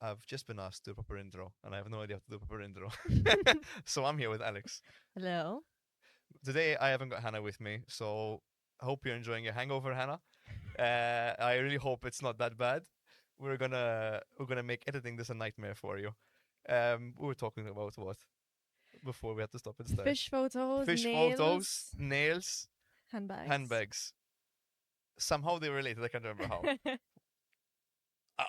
I've just been asked to do a proper intro, and I have no idea how to do a proper intro. So I'm here with Alex. Hello. Today I haven't got Hannah with me, so I hope you're enjoying your hangover, Hannah. I really hope it's not that bad. We're gonna make editing this a nightmare for you. We were talking about what before we had to stop and start. Fish photos, Fish photos, nails, nails, handbags. handbags. Somehow they related. I can't remember how.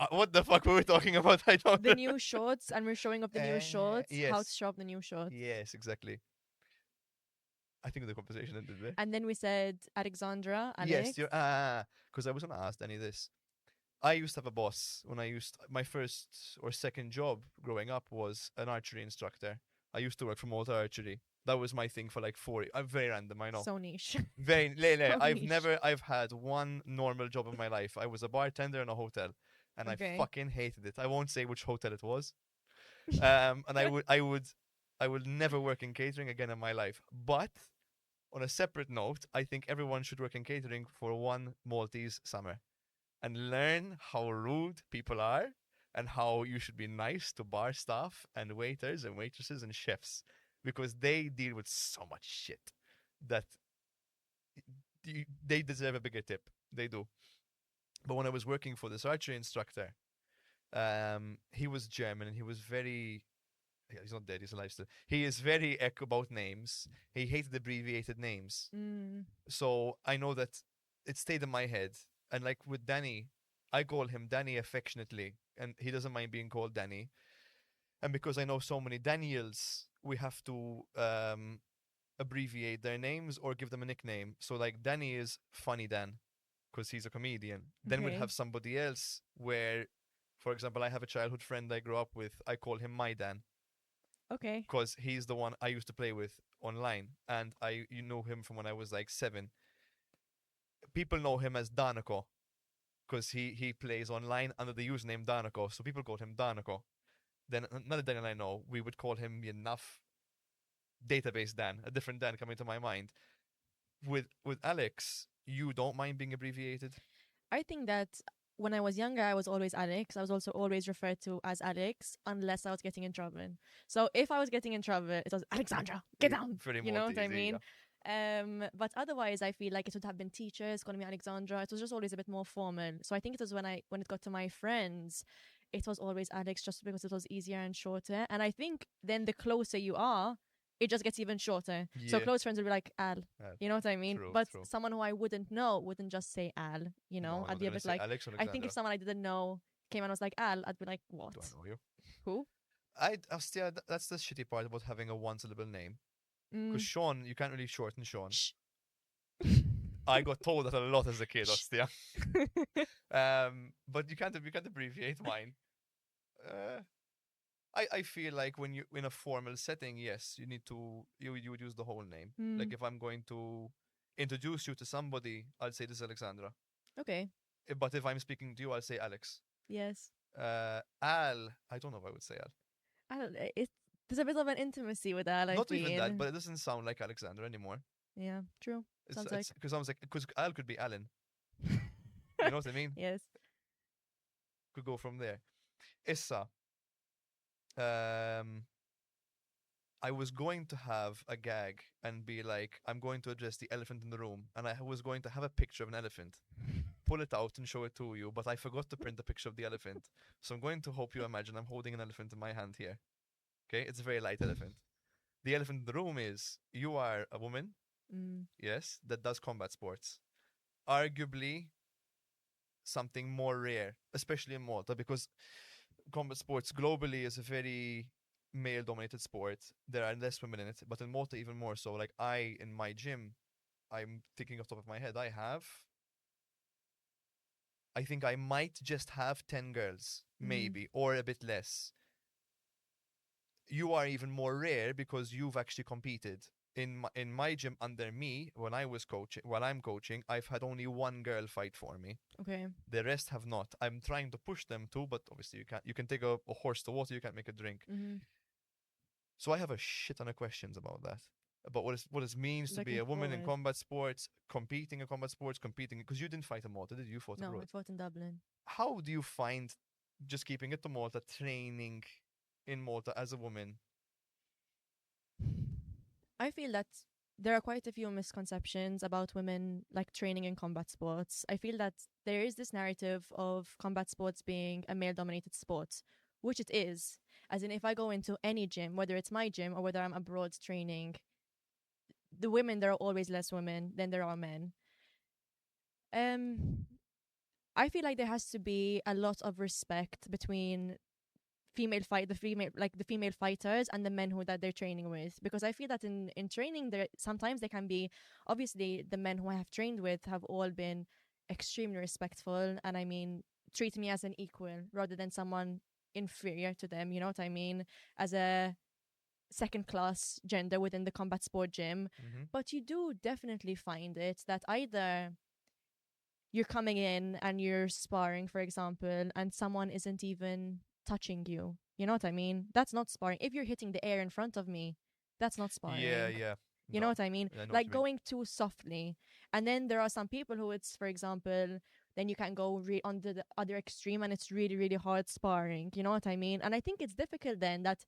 What the fuck were we talking about? I don't. The new shorts, and we're showing up the new shorts. How to Yes, shop the new shorts. yes, exactly. I think the conversation ended there. And then we said Alexandra, Yes, Alex. you're because I wasn't asked any of this. I used to have a boss when I used my first or second job growing up was an archery instructor. I used to work for Malta Archery. That was my thing for like 4 years. I'm very random, I know. So niche. Very Lele, So I've niche. I've had one normal job in my life. I was a bartender in a hotel and I Okay. fucking hated it. I won't say which hotel it was. And I would never work in catering again in my life. But on a separate note, I think everyone should work in catering for one Maltese summer and learn how rude people are and how you should be nice to bar staff and waiters and waitresses and chefs because they deal with so much shit that they deserve a bigger tip. They do. But when I was working for this archery instructor, he was German and he was very. Yeah, he's not dead. He's alive still. He is very about names. He hated abbreviated names. Mm. So I know that it stayed in my head. And like with Danny, I call him Danny affectionately, and he doesn't mind being called Danny. And because I know so many Daniels, we have to abbreviate their names or give them a nickname. So like Danny is Funny Dan because he's a comedian. Then we'll Okay. have somebody else where, for example, I have a childhood friend I grew up with. I call him My Dan Okay. because he's the one I used to play with online, and you know him from when I was like 7. People know him as Danako because he plays online under the username Danako, so people call him Danako. Then another Dan I know, we would call him enough database Dan, a different Dan coming to my mind. With Alex, you don't mind being abbreviated. I think that when I was younger, I was always Alex. I was also always referred to as Alex unless I was getting in trouble. So if I was getting in trouble, it was Alexandra, get down. Pretty You know what I Maltese, mean? yeah. But otherwise, I feel like it would have been teachers calling me Alexandra. It was just always a bit more formal. So I think it was when it got to my friends, it was always Alex just because it was easier and shorter. And I think then the closer you are, it just gets even shorter. So Yeah. close friends will be like Al. You know what I mean? True, But true. someone who I wouldn't know wouldn't just say Al. You know, No, I'd they're be a gonna bit say like, Alex or I think Alexandra. if someone I didn't know came and was like Al, I'd be like, what? Do I know you? Who? I still that's the shitty part about having a one syllable name. Because Mm. Sean, you can't really shorten Sean. Shh. I got told that a lot as a kid, Shh. Ostia. But you can't abbreviate mine. Uh, I feel like when you in a formal setting, yes, you would use the whole name. Like Mm. if I'm going to introduce you to somebody, I'll say this is Alexandra. Okay. But if I'm speaking to you, I'll say Alex. Yes. Al, I don't know if I would say Al. I don't. There's a bit of an intimacy with Al. I Not even that, feel. but it doesn't sound like Alexandra anymore. Yeah. True. Sounds like. Because I was like because Al could be Alan. You know what I mean? Yes. Could go from there. Issa, um, I was going to have a gag and be like, I'm going to address the elephant in the room, and I was going to have a picture of an elephant, pull it out and show it to you, but I forgot to print a picture of the elephant. So I'm going to hope you imagine I'm holding an elephant in my hand here. Okay, it's a very light elephant. The elephant in the room is you are a woman, Mm. yes, that does combat sports. Arguably something more rare, especially in Malta, because combat sports globally is a very male dominated sport. There are less women in it, but in Malta even more so. Like in my gym, I'm thinking off the top of my head, I think I might just have 10 girls, Mm. maybe, or a bit less. You are even more rare because you've actually competed. In my gym under me, while I'm coaching, I've had only one girl fight for me. Okay. The rest have not. I'm trying to push them to, but obviously you can't. You can take a horse to water, you can't make a drink. Mm-hmm. So I have a shit ton of questions about that. About what it means to be Looking a woman in forward. combat sports, competing in combat sports, competing because you didn't fight in Malta, did you? You fought No, I abroad. fought in Dublin. How do you find just keeping it to Malta, training in Malta as a woman. I feel that there are quite a few misconceptions about women like training in combat sports. I feel that there is this narrative of combat sports being a male dominated sport, which it is. As in, if I go into any gym, whether it's my gym or whether I'm abroad training, the women, there are always less women than there are men. Um, I feel like there has to be a lot of respect between the female fighters and the men who that they're training with, because I feel that in training there sometimes they can be, obviously the men who I have trained with have all been extremely respectful, and I mean treat me as an equal rather than someone inferior to them, you know what I mean, as a second class gender within the combat sport gym. Mm-hmm. But you do definitely find it that either you're coming in and you're sparring, for example, and someone isn't even touching you. You know what I mean? That's not sparring. If you're hitting the air in front of me, that's not Yeah, sparring. yeah. You know No, what I mean? I know what Like you mean. going too softly. And then there are some people who it's, for example, then you can go on the other extreme and it's really, really hard sparring. You know what I mean? And I think it's difficult then that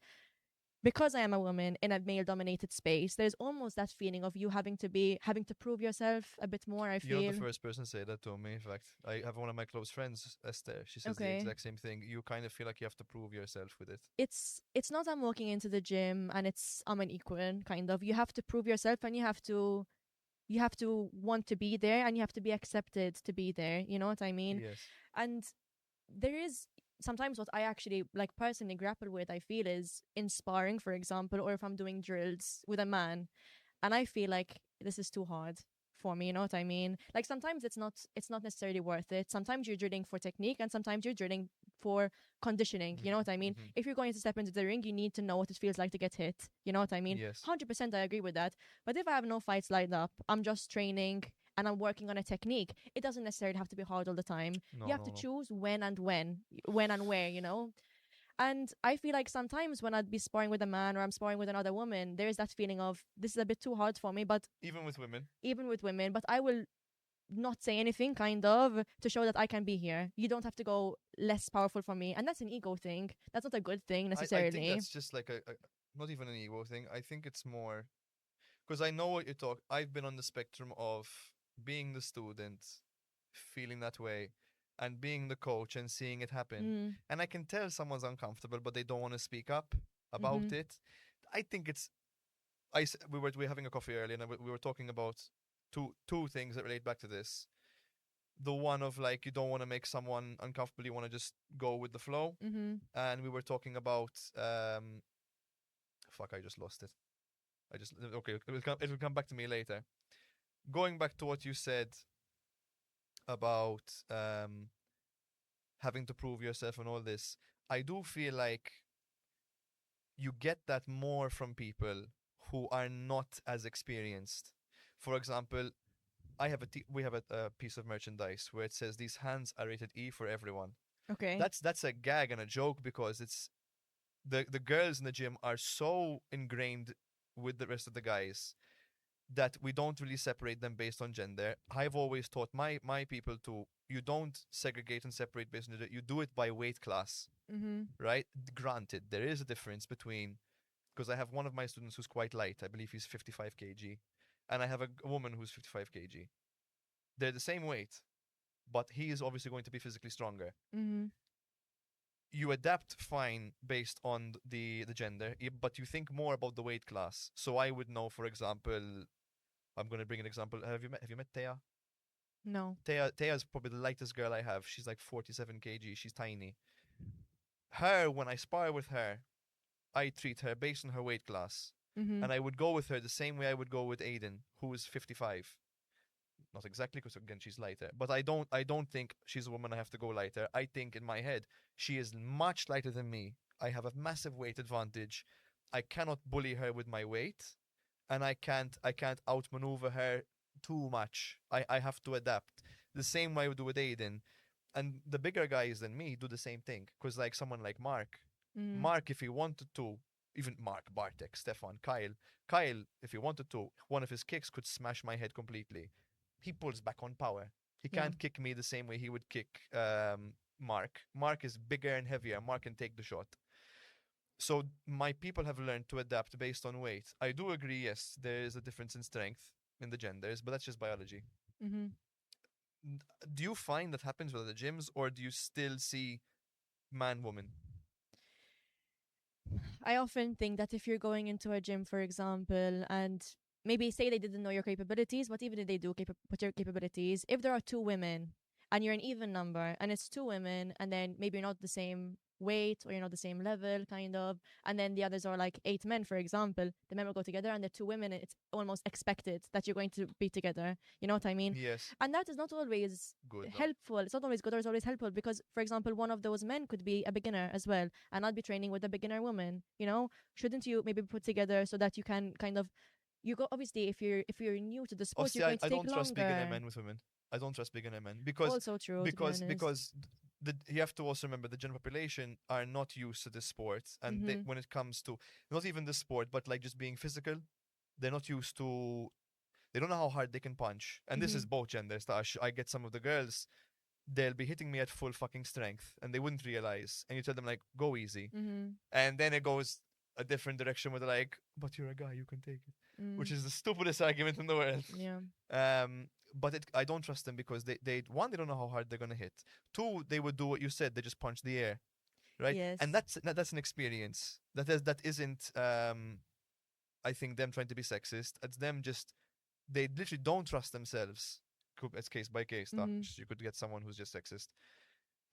because I am a woman in a male dominated space, there's almost that feeling of you having to prove yourself a bit more, I You're not the feel. first person to say that to me. In fact, I have one of my close friends, Esther. She says the Okay. exact same thing. You kind of feel like you have to prove yourself with it. It's not I'm walking into the gym and it's I'm an equal kind of. You have to prove yourself and you have to want to be there and you have to be accepted to be there. You know what I mean? Yes. And there is sometimes what I actually like personally grapple with, I feel, is in sparring, for example, or if I'm doing drills with a man and I feel like this is too hard for me, you know what I mean? Like sometimes it's not necessarily worth it. Sometimes you're drilling for technique and sometimes you're drilling for conditioning, you know what I mean? Mm-hmm. If you're going to step into the ring, you need to know what it feels like to get hit, you know what I mean? Yes. 100% I agree with that. But if I have no fights lined up, I'm just training and I'm working on a technique, it doesn't necessarily have to be hard all the time. You No, have no, to no. choose when and where, you know? And I feel like sometimes when I'd be sparring with a man or I'm sparring with another woman, there is that feeling of this is a bit too hard for me. But Even with women. even with women, but I will not say anything kind of to show that I can be here. You don't have to go less powerful for me. And that's an ego thing. That's not a good thing I think necessarily. that's just like not even an ego thing. I think it's more because I know what you talk. I've been on the spectrum of being the student, feeling that way, and being the coach and seeing it happen. Mm. And I can tell someone's uncomfortable, but they don't want to speak up Mm-hmm. about it. I think it's. We were having a coffee earlier, and we were talking about two things that relate back to this. The one of like you don't want to make someone uncomfortable, you want to just go with the flow, Mm-hmm. and we were talking about fuck, I just lost it. I just okay. It will come back to me later. Going back to what you said about having to prove yourself and all this, I do feel like you get that more from people who are not as experienced. For example, we have a piece of merchandise where it says these hands are rated E for everyone. Okay. That's a gag and a joke because it's the girls in the gym are so ingrained with the rest of the guys that we don't really separate them based on gender. I've always taught my people to you don't segregate and separate based on gender. You do it by weight class, Mm-hmm. right? Granted, there is a difference between because I have one of my students who's quite light. I believe he's 55 kg, and I have a woman who's 55 kg. They're the same weight, but he is obviously going to be physically stronger. Mm-hmm. You adapt fine based on the gender, but you think more about the weight class. So I would know, for example, I'm going to bring an example. Have you met Taya? No. Taya's probably the lightest girl I have. She's like 47 kg. She's tiny. Her, when I spar with her, I treat her based on her weight class. Mm-hmm. And I would go with her the same way I would go with Aiden, who is 55. Not exactly, because again she's lighter. But I don't think she's a woman I have to go lighter. I think in my head she is much lighter than me. I have a massive weight advantage. I cannot bully her with my weight, and I can't outmaneuver her too much. I have to adapt. The same way I would do with Aiden. And the bigger guys than me do the same thing. Because like someone like Mark, Mm. Mark, if he wanted to, even Mark, Bartek, Stefan, Kyle, if he wanted to, one of his kicks could smash my head completely. He pulls back on power. He Yeah. can't kick me the same way he would kick Mark. Mark is bigger and heavier. Mark can take the shot. So my people have learned to adapt based on weight. I do agree, yes, there is a difference in strength in the genders, but that's just biology. Mm-hmm. Do you find that happens with the gyms, or do you still see man woman? I often think that if you're going into a gym, for example, and maybe say they didn't know your capabilities, but even if they do put your capabilities, if there are two women and you're an even number and it's two women, and then maybe you're not the same weight or you're not the same level, kind of, and then the others are like eight men, for example, the men will go together and the two women, it's almost expected that you're going to be together. You know what I mean? Yes, And that is not always good. No. helpful. It's not always good or it's always helpful because, for example, one of those men could be a beginner as well, and I'll be training with a beginner woman. You know, shouldn't you maybe put together so that you can kind of you go obviously if you're new to the Oh, sport, see, you're going to I take don't trust beginner longer. men with women. I don't trust beginner men Also true, to be honest. because you have to also remember the general population are not used to this sport, and Mm-hmm. when it comes to not even the sport, but like just being physical, they're not used to. They don't know how hard they can punch, and this Mm-hmm. is both genders. That I get some of the girls, they'll be hitting me at full fucking strength, and they wouldn't realize. And you tell them like, go easy, Mm-hmm. and then it goes a different direction where they're like, but you're a guy, you can take it, which Mm. is the stupidest argument in the world. Yeah. But I don't trust them because they one, they don't know how hard they're gonna hit. Two, they would do what you said, they just punch the air, right? And Yes. that's an experience that isn't I think them trying to be sexist. It's them just they literally don't trust themselves. It's case by case. Mm-hmm. You could get someone who's just sexist.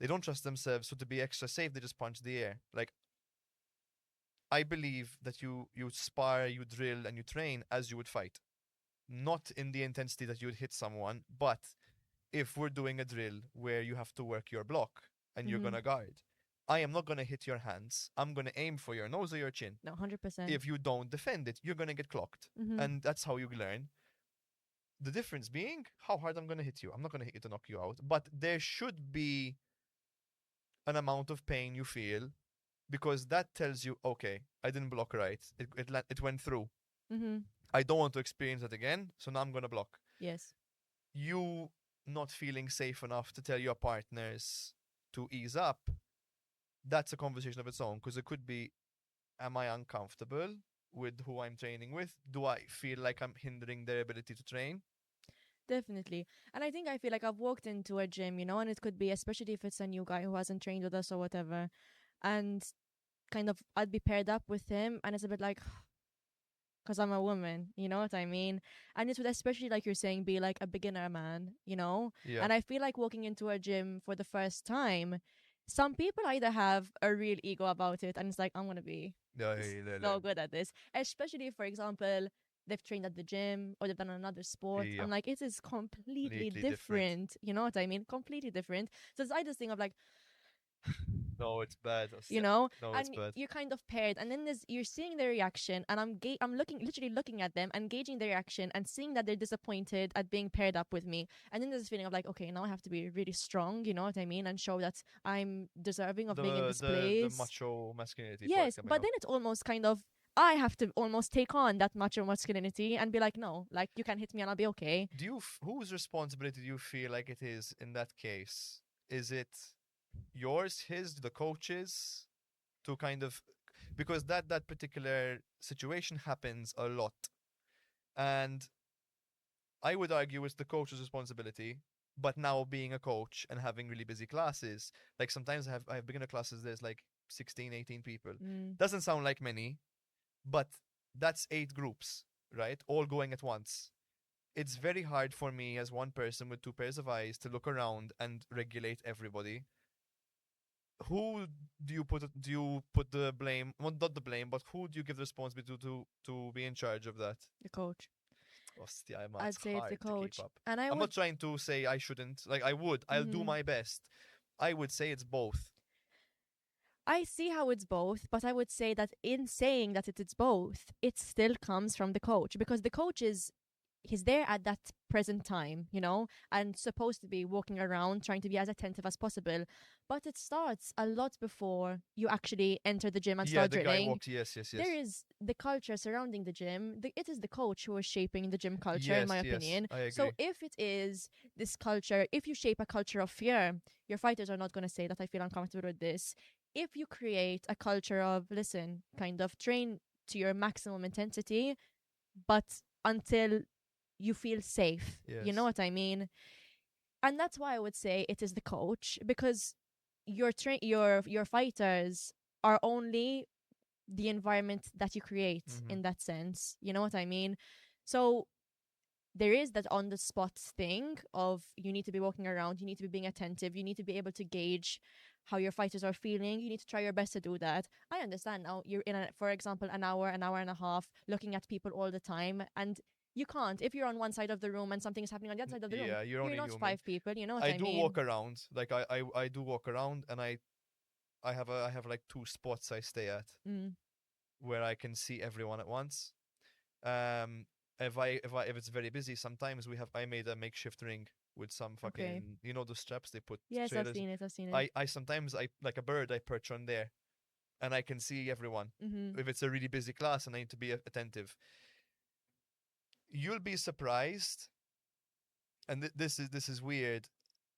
They don't trust themselves, so to be extra safe, they just punch the air. Like I believe that you spar, you drill, and you train as you would fight, not in the intensity that you would hit someone, but if we're doing a drill where you have to work your block and you're Mm-hmm. gonna guard, I am not gonna hit your hands. I'm gonna aim for your nose or your chin. No, 100%. If you don't defend it, you're gonna get clocked, Mm-hmm. and that's how you learn. The difference being how hard I'm gonna hit you. I'm not gonna hit you to knock you out, but there should be an amount of pain you feel because that tells you, okay, I didn't block right. It went through. Mm-hmm. I don't want to experience that again, so now I'm gonna block. Yes. You not feeling safe enough to tell your partners to ease up, that's a conversation of its own because it could be, am I uncomfortable with who I'm training with? Do I feel like I'm hindering their ability to train? Definitely. And I feel like I've walked into a gym, and it could be, especially if it's a new guy who hasn't trained with us or whatever, and kind of I'd be paired up with him, and it's a bit like, because I'm a woman, you know what I mean? And it would, especially like you're saying, be like a beginner man. Yeah. And I feel like walking into a gym for the first time, some people either have a real ego about it, and it's like, I'm going to be Yeah, yeah, yeah, so good at this. Especially, for example, they've trained at the gym or they've done another sport. yeah. I'm like, it is completely Completely different. different. You know what I mean? Completely different. So it's either thing of like, No, it's bad. you know No, it's and bad. you're kind of paired, and then you're seeing their reaction, and I'm literally looking at them and gauging their reaction and seeing that they're disappointed at being paired up with me, and then there's this feeling of like, okay, now I have to be really strong, you know what I mean, and show that I'm deserving of being in this The place. macho masculinity part Yes, coming but up. then it's almost kind of, I have to almost take on that macho masculinity and be like, no, like, you can hit me and I'll be okay. Whose responsibility do you feel like it is in that case? Is it yours, his, the coach's, to kind of because that particular situation happens a lot, and I would argue it's the coach's responsibility. But now being a coach and having really busy classes, like sometimes I have beginner classes. There's like 16, 18 people. Mm. Doesn't sound like many, but that's 8 groups, right? All going at once. It's very hard for me as one person with 2 pairs of eyes to look around and regulate everybody. Who do you put the blame? Well, not the blame, but who do you give the responsibility to be in charge of that? The coach. Hostia, I'd it's say it's the hard to keep coach. up. And I I'm would not trying to say I shouldn't. Like I would. I'll do Mhm. my best. I would say it's both. I see how it's both, but I would say that in saying that it's both, it still comes from the coach, because the coach is he's there at that present time, you know, and supposed to be walking around trying to be as attentive as possible. But it starts a lot before you actually enter the gym and Yeah, start the guy drilling. walked. Yes, yes, There yes. is the culture surrounding the gym. It is the coach who is shaping the gym culture, in Yes, my yes, opinion. I So agree. if it is this culture, if you shape a culture of fear, your fighters are not going to say that I feel uncomfortable with this. If you create a culture of, listen, kind of train to your maximum intensity, but until you feel safe, you know Yes. what I mean? And that's why I would say it is the coach, because your fighters are only the environment that you create Hmm. in that sense. You know what I mean? So there is that on the spot thing of you need to be walking around, you need to be being attentive, you need to be able to gauge how your fighters are feeling. You need to try your best to do that. I understand now you're in a, for example, an hour and a half looking at people all the time, and you can't. If you're on one side of the room and something is happening on the other side of the room, Yeah, you're you're only not human. five people, you know what I I do mean? walk around. Like I do walk around, and I have like two spots I stay at Mm, where I can see everyone at once. If it's very busy, sometimes I made a makeshift ring with some okay. fucking, you know, the straps they put Yes, I've trailers. seen it, I've seen it. I sometimes I like a bird I perch on there, and I can see everyone. Mm-hmm. If it's a really busy class and I need to be attentive, you'll be surprised. And this is weird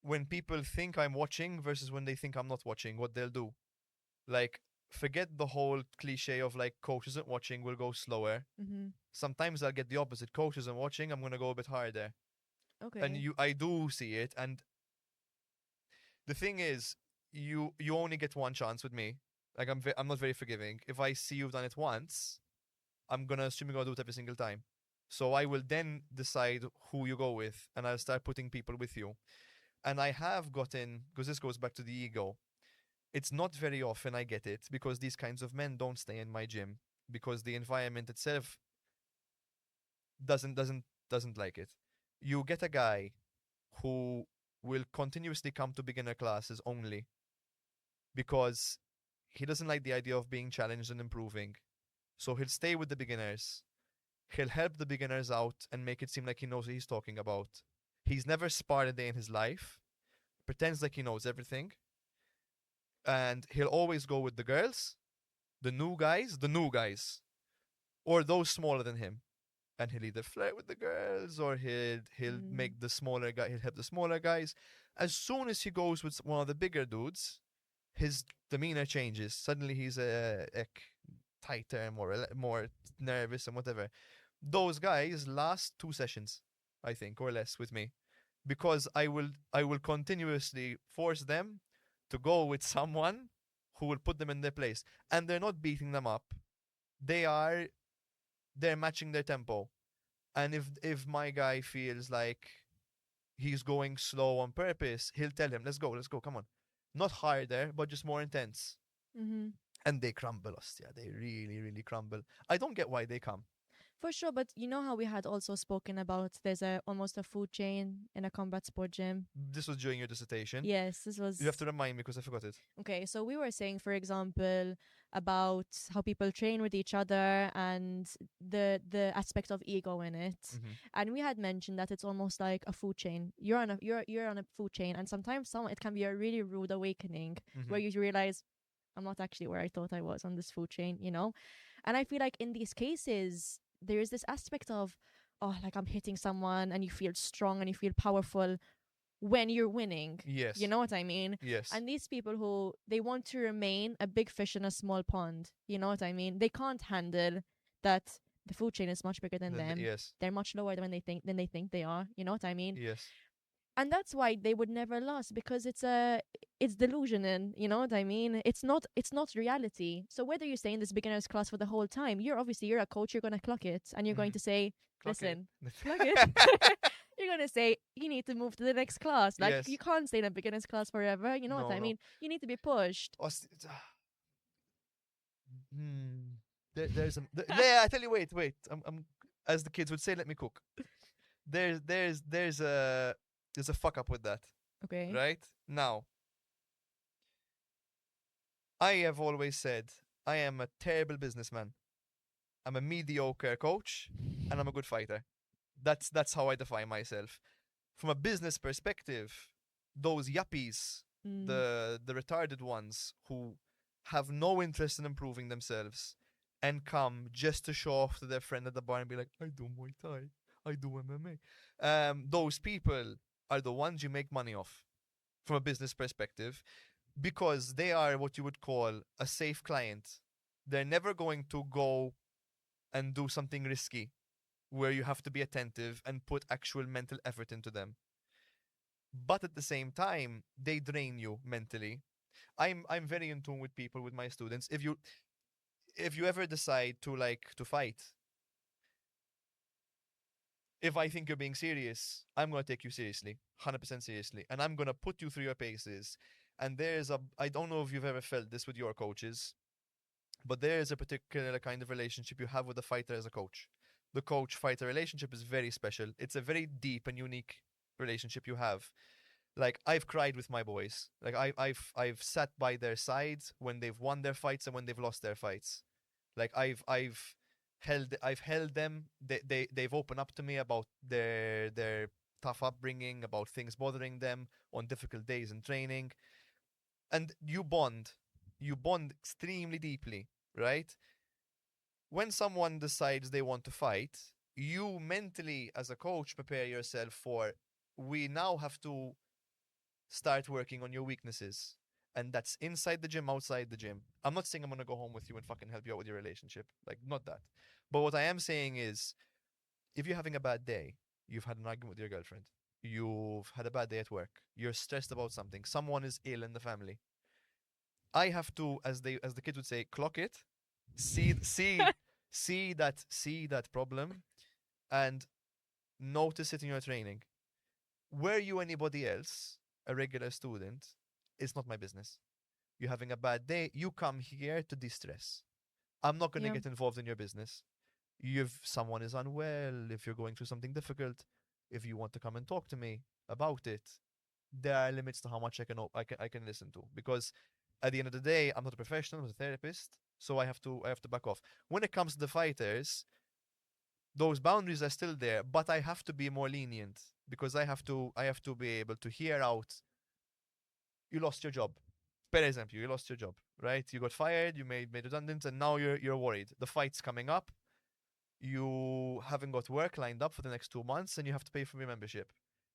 when people think I'm watching versus when they think I'm not watching. What they'll do, like, forget the whole cliche of like coach isn't watching, we'll go slower. Mm-hmm. Sometimes I'll get the opposite. Coach isn't watching, I'm gonna go a bit harder. And Okay. I do see it. And the thing is, you only get one chance with me. Like I'm not very forgiving. If I see you've done it once, I'm gonna assume you're gonna do it every single time. So I will then decide who you go with, and I'll start putting people with you. And I have gotten, because this goes back to the ego. It's not very often I get it because these kinds of men don't stay in my gym because the environment itself doesn't like it. You get a guy who will continuously come to beginner classes only because he doesn't like the idea of being challenged and improving. So he'll stay with the beginners. He'll help the beginners out and make it seem like he knows what he's talking about. He's never sparred a day in his life, pretends like he knows everything, and he'll always go with the girls, the new guys, or those smaller than him. And he'll either flirt with the girls or he'll Mm. make the smaller guy he'll help the smaller guys. As soon as he goes with one of the bigger dudes, his demeanor changes. Suddenly he's tighter, more nervous and whatever. Those guys last 2 sessions, I think, or less with me, because I will continuously force them to go with someone who will put them in their place, and they're not beating them up. They are they're matching their tempo. And if my guy feels like he's going slow on purpose, he'll tell him, let's go, come on. Not harder, but just more intense. Mm-hmm. And they crumble us. Yeah, they really, really crumble. I don't get why they come. For sure, but you know how we had also spoken about there's a almost a food chain in a combat sport gym. This was during your dissertation. Yes, this You have was to remind me because I forgot it. okay. So we were saying, for example, about how people train with each other and the aspect of ego in it. Mm-hmm. And we had mentioned that it's almost like a food chain. You're on a food chain, and sometimes it can be a really rude awakening Mm-hmm. where you realize I'm not actually where I thought I was on this food chain, you know? And I feel like in these cases, there is this aspect of, oh, like I'm hitting someone and you feel strong and you feel powerful when you're winning. You Yes. know what I mean? Yes. And these people who they want to remain a big fish in a small pond. You know what I mean? They can't handle that the food chain is much bigger than them. Yes. They're much lower than they think they are. You know what I mean? Yes. And that's why they would never last, because it's delusion, and you know what I mean, it's not reality. So whether you stay in this beginner's class for the whole time, you're a coach, you're going to clock it and you're going Mm-hmm. to say, Clock it. listen, clock it. You're going to say you need to move to the next class. Like, Yes. you can't stay in a beginner's class forever, you know what No, I no. mean? You need to be pushed. Hmm. Yeah, I tell you, wait. I'm, as the kids would say, let me cook. There's a fuck up with that, Okay. right? Now, I have always said I am a terrible businessman. I'm a mediocre coach, and I'm a good fighter. That's how I define myself. From a business perspective, those yuppies, Mm. the retarded ones who have no interest in improving themselves and come just to show off to their friend at the bar and be like, I do Muay Thai, I do MMA. Those people are the ones you make money off from a business perspective because they are what you would call a safe client. They're never going to go and do something risky where you have to be attentive and put actual mental effort into them. But at the same time, they drain you mentally. I'm very in tune with people, with my students. If you ever decide to to fight, if I think you're being serious, I'm gonna take you seriously, 100% seriously, and I'm gonna put you through your paces. And I don't know if you've ever felt this with your coaches, but there is a particular kind of relationship you have with the fighter as a coach. The coach fighter relationship is very special. It's a very deep and unique relationship you have. Like I've cried with my boys. Like I've sat by their sides when they've won their fights and when they've lost their fights. Like I've held them. They've opened up to me about their tough upbringing, about things bothering them on difficult days in training, and you bond extremely deeply, right? When someone decides they want to fight, you mentally as a coach prepare yourself for, we now have to start working on your weaknesses. And that's inside the gym, outside the gym. I'm not saying I'm gonna go home with you and fucking help you out with your relationship. Like, not that. But what I am saying is, if you're having a bad day, you've had an argument with your girlfriend, you've had a bad day at work, you're stressed about something, someone is ill in the family, I have to, as the kids would say, clock it, see that problem, and notice it in your training. Were you anybody else, a regular student, it's not my business. You're having a bad day, you come here to de-stress. I'm not gonna Yeah. get involved in your business. If someone is unwell, if you're going through something difficult, if you want to come and talk to me about it, there are limits to how much I can listen to, because at the end of the day, I'm not a professional, I'm a therapist, so I have to back off. When it comes to the fighters, those boundaries are still there, but I have to be more lenient because I have to be able to hear out. You lost your job. Per example, you lost your job, right? You got fired, you made redundant, and now you're worried. The fight's coming up. You haven't got work lined up for the next 2 months, and you have to pay for your membership.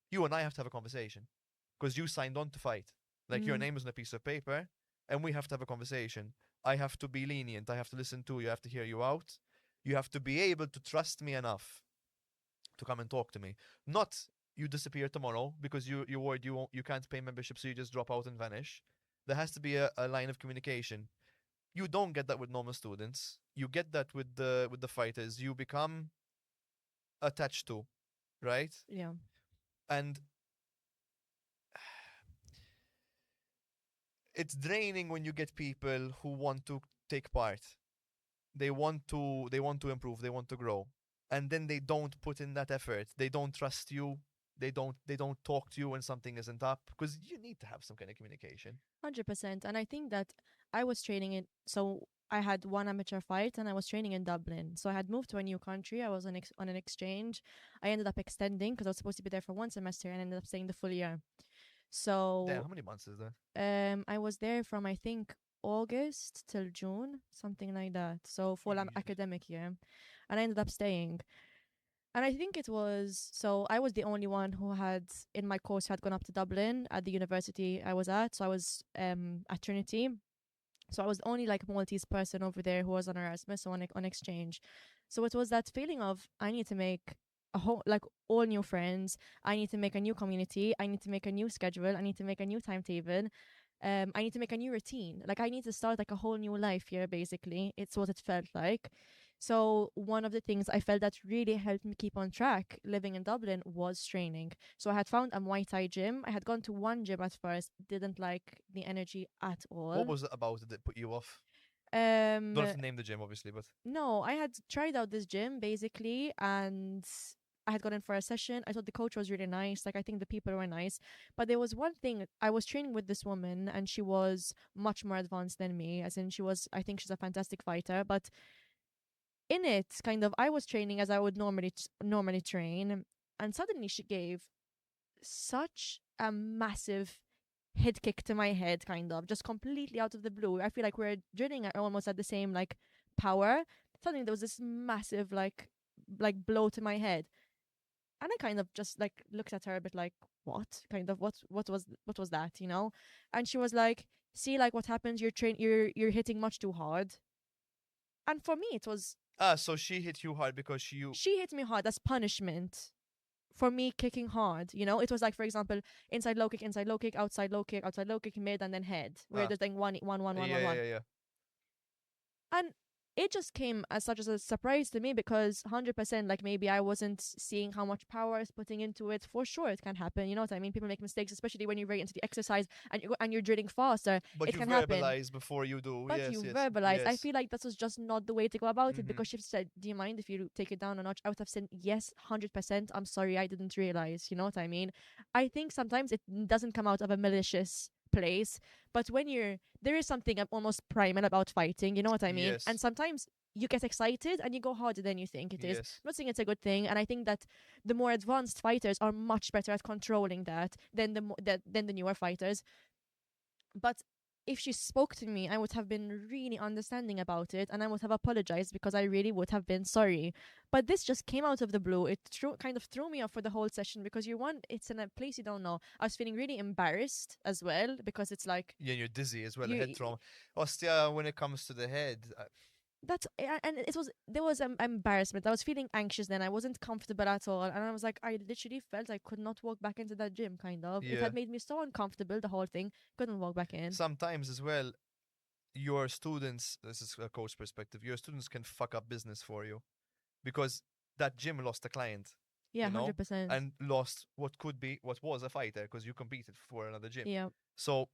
You and I have to have a conversation because you signed on to fight. Like your Mm. name is on a piece of paper, and we have to have a conversation. I have to be lenient. I have to listen to you. I have to hear you out. You have to be able to trust me enough to come and talk to me. Not you disappear tomorrow because you're worried you can't pay membership, so you just drop out and vanish. There has to be a line of communication. You don't get that with normal students. You get that with the fighters. You become attached to, right? Yeah. And it's draining when you get people who want to take part. They want to improve, they want to grow. And then they don't put in that effort. They don't trust you. They don't talk to you when something isn't up because you need to have some kind of communication. 100%. And I think that I was training in, so I had one amateur fight and I was training in Dublin. So I had moved to a new country. I was on an exchange. I ended up extending because I was supposed to be there for one semester and ended up staying the full year. Damn, So how many months is that? I was there from, I think, August till June, something like that. So full Jesus. academic year. And I ended up staying. And I think it was, so I was the only one who had in my course had gone up to Dublin at the university I was at. So I was at Trinity. So I was the only like Maltese person over there who was on Erasmus, so on exchange. So it was that feeling of I need to make a whole like all new friends. I need to make a new community. I need to make a new schedule. I need to make a new timetable. I need to make a new routine. Like I need to start like a whole new life here. Basically, it's what it felt like. So one of the things I felt that really helped me keep on track living in Dublin was training. So I had found a Muay Thai gym. I had gone to one gym at first, didn't like the energy at What all. was it about it that put you off? Don't have Um, to name the gym, obviously, but no, I had tried out this gym basically, and I had gone in for a session. I thought the coach was really nice. Like I think the people were nice, but there was one thing. I was training with this woman, and she was much more advanced than me. As in, she was. I think she's a fantastic fighter, but in it, kind of, I was training as I would normally train, and suddenly she gave such a massive head kick to my head, kind of, just completely out of the blue. I feel like we're drilling almost at the same like power. Suddenly there was this massive like blow to my head, and I kind of just like looked at her a bit like, what kind of what was that, you know? And she was like, see, like what happens, you're hitting much too hard. And for me it was, So she hit you hard because she hit me hard as punishment for me kicking hard, you know? It was like, for example, inside low kick, outside low kick, mid, and then head. We're ah just doing yeah, one. yeah, yeah. And it just came as such as a surprise to me, because 100%, like, maybe I wasn't seeing how much power I was putting into it. For sure it can happen, you know what I mean? People make mistakes, especially when you're very into the exercise and you're drilling faster. But It you can happen. verbalize before you do. But Yes, you yes, verbalize. I yes. feel like that was just not the way to go about it, Mm-hmm. because she said, do you mind if you take it down a notch? I would have said, yes, 100%. I'm sorry, I didn't realize. You know what I mean? I think sometimes it doesn't come out of a malicious place, but when there is something almost primal about fighting. You know what I mean? Yes, And sometimes you get excited and you go harder than you think it is. yes. I'm not saying it's a good thing, and I think that the more advanced fighters are much better at controlling that than than the newer fighters. But if she spoke to me, I would have been really understanding about it, and I would have apologized, because I really would have been sorry. But this just came out of the blue. It kind of threw me off for the whole session, because it's in a place you don't know. I was feeling really embarrassed as well, because it's like Yeah, you're dizzy as well. Head you trauma. Ostia, when it comes to the head, that's and it was there was embarrassment. I was feeling anxious then. I wasn't comfortable at all, and I was like, I literally felt I could not walk back into that gym. Kind of, it yeah. had made me so uncomfortable. The whole thing, couldn't walk back in. Sometimes as well, your students. This is a coach perspective. Your students can fuck up business for you because that gym lost a client, Yeah, you know, 100%. and lost what was a fighter because you competed for another gym. Yeah. So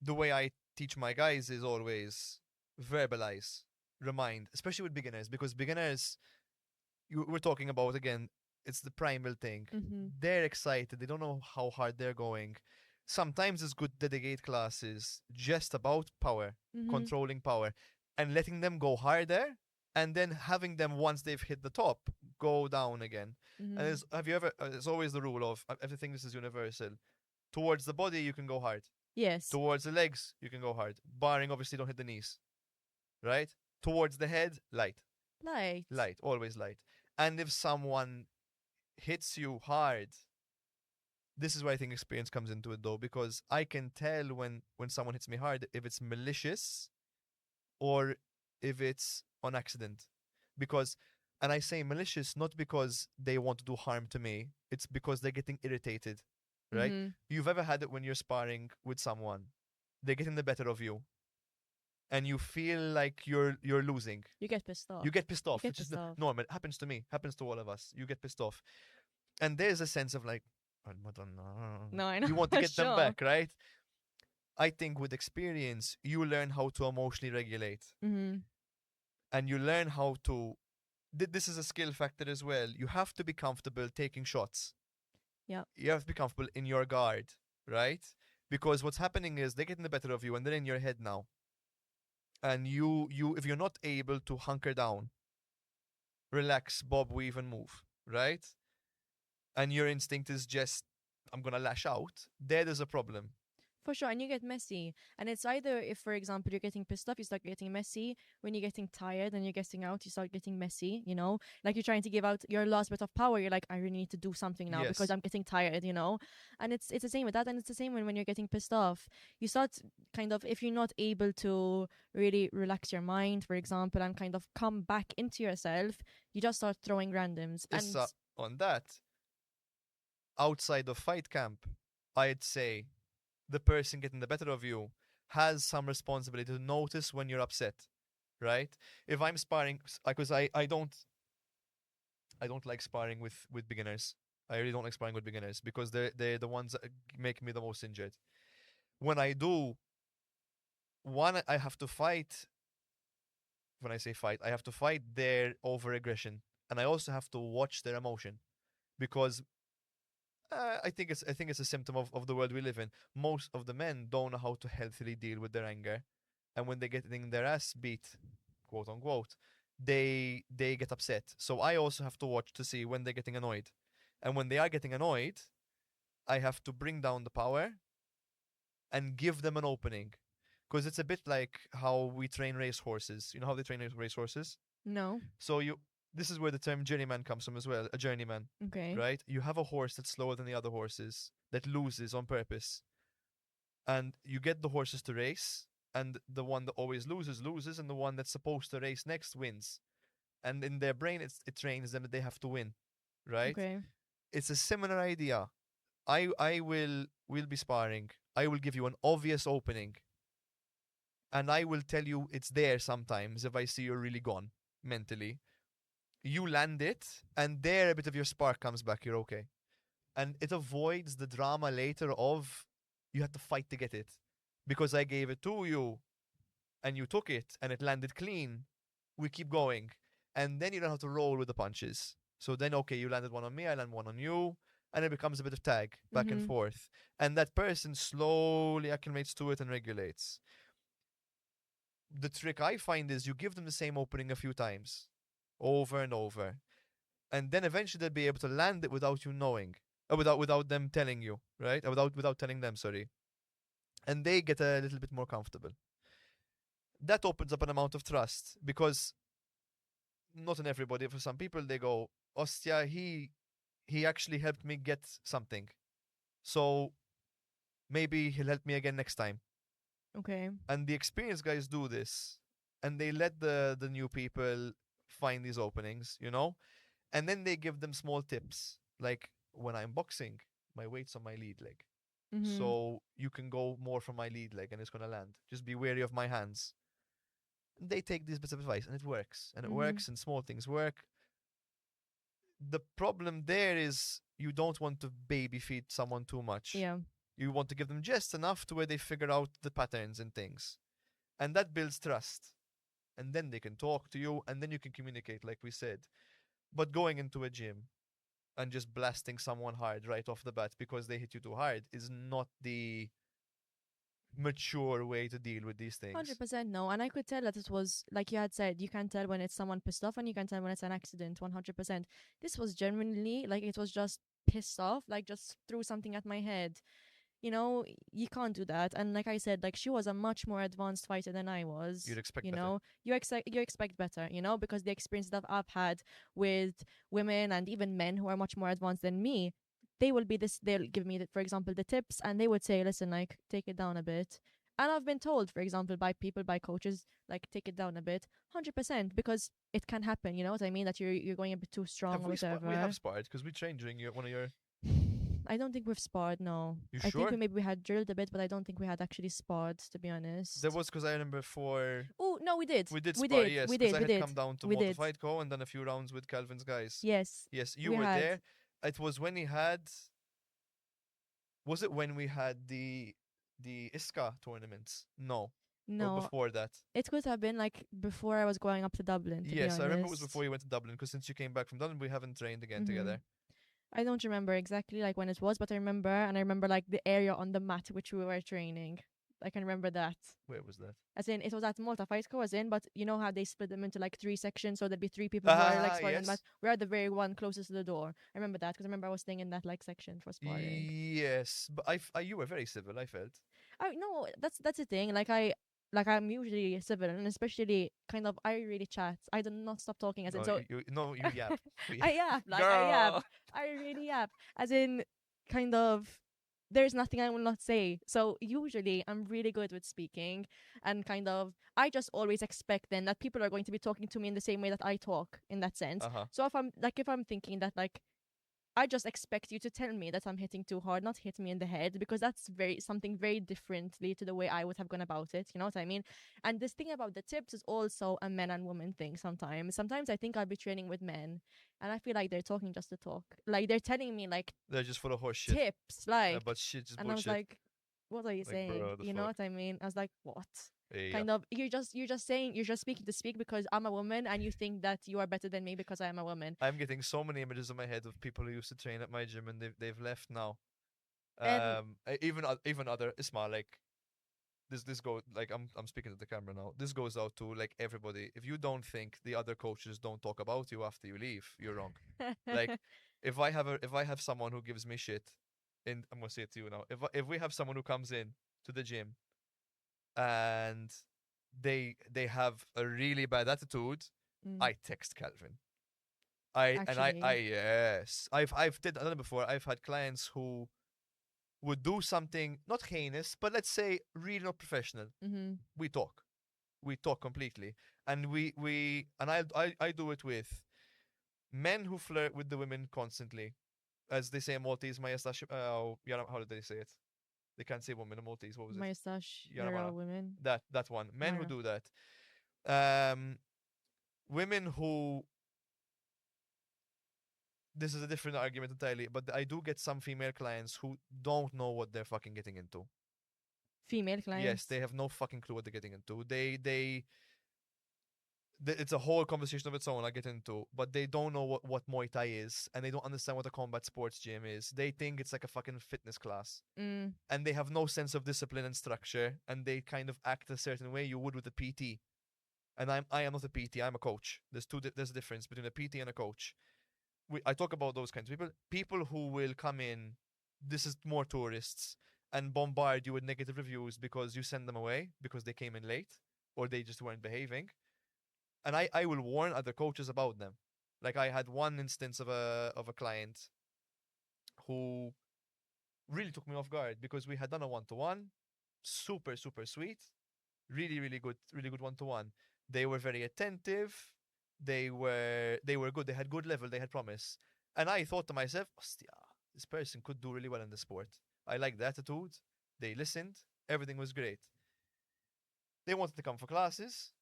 the way I teach my guys is always verbalize, remind, especially with beginners, because beginners, we're talking about again, it's the primal thing. Mhm. They're excited, they don't know how hard they're going. Sometimes it's good to dedicate classes just about power, Mhm. controlling power, and letting them go harder, and then having them once they've hit the top go down again. And Mhm. have you ever? It's always the rule of everything. This is universal. Towards the body, you can go hard. Yes. Towards the legs, you can go hard. Barring obviously don't hit the knees, right? Towards the head, light. Light. Light, always light. And if someone hits you hard, this is where I think experience comes into it though, because I can tell when someone hits me hard if it's malicious or if it's on accident. Because and I say malicious not because they want to do harm to me, it's because they're getting irritated. Right? Mhm. You've ever had it when you're sparring with someone. They're getting the better of you and you feel like you're losing. You get pissed off. You get pissed You off, get which is pissed off. normal. It happens to me, happens to all of us. You get pissed off. And there's a sense of like, I don't know. No, I know You want to for get them sure. back, right? I think with experience, you learn how to emotionally regulate Mhm. and you learn how to. This is a skill factor as well. You have to be comfortable taking shots. Yeah. You have to be comfortable in your guard, right? Because what's happening is they're getting the better of you and they're in your head now. And if you're not able to hunker down, relax, bob, weave, and move, right? And your instinct is just, I'm gonna lash out, there's a problem. For sure, and you get messy. And it's either, if, for example, you're getting pissed off, you start getting messy. When you're getting tired and you're getting out, you start getting messy, you know? Like you're trying to give out your last bit of power. You're like, I really need to do something now because Yes. I'm getting tired, you know? And it's the same with that. And it's the same when you're getting pissed off. You start kind of, if you're not able to really relax your mind, for example, and kind of come back into yourself, you just start throwing randoms. And Issa, on that, outside of fight camp, I'd say the person getting the better of you has some responsibility to notice when you're upset, right? If I'm sparring, because I don't like sparring with beginners. I really don't like sparring with beginners because they're the ones that make me the most injured. When I do, one I have to fight. When I say fight, I have to fight their over aggression, and I also have to watch their emotion because I think it's a symptom of the world we live in. Most of the men don't know how to healthily deal with their anger, and when they're getting their ass beat, quote unquote, they get upset. So I also have to watch to see when they're getting annoyed. And when they are getting annoyed, I have to bring down the power and give them an opening. Because it's a bit like how we train race horses. You know how they train race horses? No. So this is where the term journeyman comes from as well, a journeyman, Okay. right? You have a horse that's slower than the other horses that loses on purpose. And you get the horses to race, and the one that always loses, and the one that's supposed to race next wins. And in their brain, it trains them that they have to win, right? Okay. It's a similar idea. I will be sparring. I will give you an obvious opening, and I will tell you it's there sometimes if I see you're really gone mentally. You land it, and there a bit of your spark comes back. You're okay, and it avoids the drama later of you had to fight to get it because I gave it to you and you took it and it landed clean. We keep going, and then you don't have to roll with the punches. So then, okay, you landed one on me, I land one on you, and it becomes a bit of tag back and Mm-hmm. forth. And that person slowly acclimates to it and regulates. The trick I find is you give them the same opening a few times, over and over, and then eventually they'll be able to land it without you knowing, without them telling you, right? Without telling them, sorry, and they get a little bit more comfortable. That opens up an amount of trust because not in everybody, for some people they go, Ostia, he actually helped me get something. So maybe he'll help me again next time. Okay. And the experienced guys do this. And they let the new people find these openings, you know? And then they give them small tips. Like when I'm boxing, my weight's on my lead leg. Mm-hmm. So you can go more from my lead leg and it's gonna land. Just be wary of my hands. And they take these bits of advice and it works. And it Mm-hmm. works and small things work. The problem there is you don't want to baby feed someone too much. Yeah. You want to give them just enough to where they figure out the patterns and things. And that builds trust. And then they can talk to you and then you can communicate, like we said. But going into a gym and just blasting someone hard right off the bat because they hit you too hard is not the mature way to deal with these things. 100% no. And I could tell that it was, like you had said, you can tell when it's someone pissed off and you can tell when it's an accident. 100%. This was genuinely, like, it was just pissed off, like, just threw something at my head. You know, you can't do that. And like I said, like, she was a much more advanced fighter than I was. You'd expect You better. know, you expect better, you know, because the experience that I've had with women and even men who are much more advanced than me, they will be this, they'll give me, for example, the tips, and they would say, listen, like, take it down a bit. And I've been told, for example, by people, by coaches, like, take it down a bit. 100%, because it can happen, you know what I mean, that you're going a bit too strong or We have whatever. sparred because we trained during one of your. I don't think we've sparred, no. You I think sure? we had drilled a bit, but I don't think we had actually sparred, to be honest. There was because I remember Oh, no, we did. we did We spar, did. yes, We because did. I We had did. come down to We Malta did. Fight Co and done a few rounds with Calvin's guys. Yes. Yes, you we were had. there. It was when he had. Was it when we had the Iska tournaments? No, or No, before that? it could have been like before I was going up to Dublin, to be Yes, I remember it was honest. before you went to Dublin because since you came back from Dublin, we haven't trained again Mm-hmm. together. I don't remember exactly like when it was, but I remember, and I remember like the area on the mat which we were training. I can remember that. Where was that? As in, it was at Malta Fight Co, as in, but you know how they split them into like 3 sections, so there'd be 3 people who are like sparring on the mat. Yes. We are the very one closest to the door. I remember that because I remember I was staying in that like section for sparring. Yes, but you were very civil, I felt. I no, that's the thing. I'm usually civil, and especially kind of I really chat. I do not stop talking, as in, No, so no, you yap. I yap, like I yap. Girl. I really yap, as in, kind of. There's nothing I will not say. So usually I'm really good with speaking, and kind of I just always expect then that people are going to be talking to me in the same way that I talk, in that sense. Uh huh. So if I'm thinking that, like, I just expect you to tell me that I'm hitting too hard, not hit me in the head, because that's something very differently to the way I would have gone about it. You know what I mean? And this thing about the tips is also a men and women thing sometimes. Sometimes I think I'll be training with men and I feel like they're talking just to talk. Like they're telling me like They're just full of horse shit. tips, like, But shit, just and I was bullshit. like, what are you Like, saying? bro, the You know fuck. what I mean? I was like, what? Yeah. Kind of, you're just saying, you're just speaking to speak because I'm a woman and you think that you are better than me because I am a woman. I'm getting so many images in my head of people who used to train at my gym and they've left now. And Even other Isma, like this go like I'm speaking to the camera now. This goes out to like everybody. If you don't think the other coaches don't talk about you after you leave, you're wrong. Like if I have someone who gives me shit, and I'm gonna say it to you now. If we have someone who comes in to the gym and they have a really bad attitude, Mm, I text Calvin. I actually. yes. I've done it before. I've had clients who would do something not heinous, but let's say really not professional. Mm-hmm. We talk. We talk completely. And I do it with men who flirt with the women constantly. As they say in Maltese, my how did they say it? They can't say woman in Maltese. What was it? My stash, Yaramara. women. That one. Men who Myra. do that. Um Women who this is a different argument entirely, but I do get some female clients who don't know what they're fucking getting into. Female Yes, clients. they have no fucking clue what they're getting into. It's a whole conversation of its own I get into, but they don't know what Muay Thai is, and they don't understand what a combat sports gym is. They think it's like a fucking fitness class, Mm, and they have no sense of discipline and structure, and they kind of act a certain way you would with a PT. And I am not a PT. I'm a coach. There's a difference between a PT and a coach. I talk about those kinds of people. People who will come in. This is more tourists and bombard you with negative reviews because you send them away because they came in late or they just weren't behaving. And I will warn other coaches about them. Like I had one instance of a client who really took me off guard because we had done a 1-to-1, super sweet, really good 1-to-1. They were very attentive. They were good. They had good level. They had promise. And I thought to myself, "Ostia, this person could do really well in the sport. I like the attitude. They listened. Everything was great. They wanted to come for classes.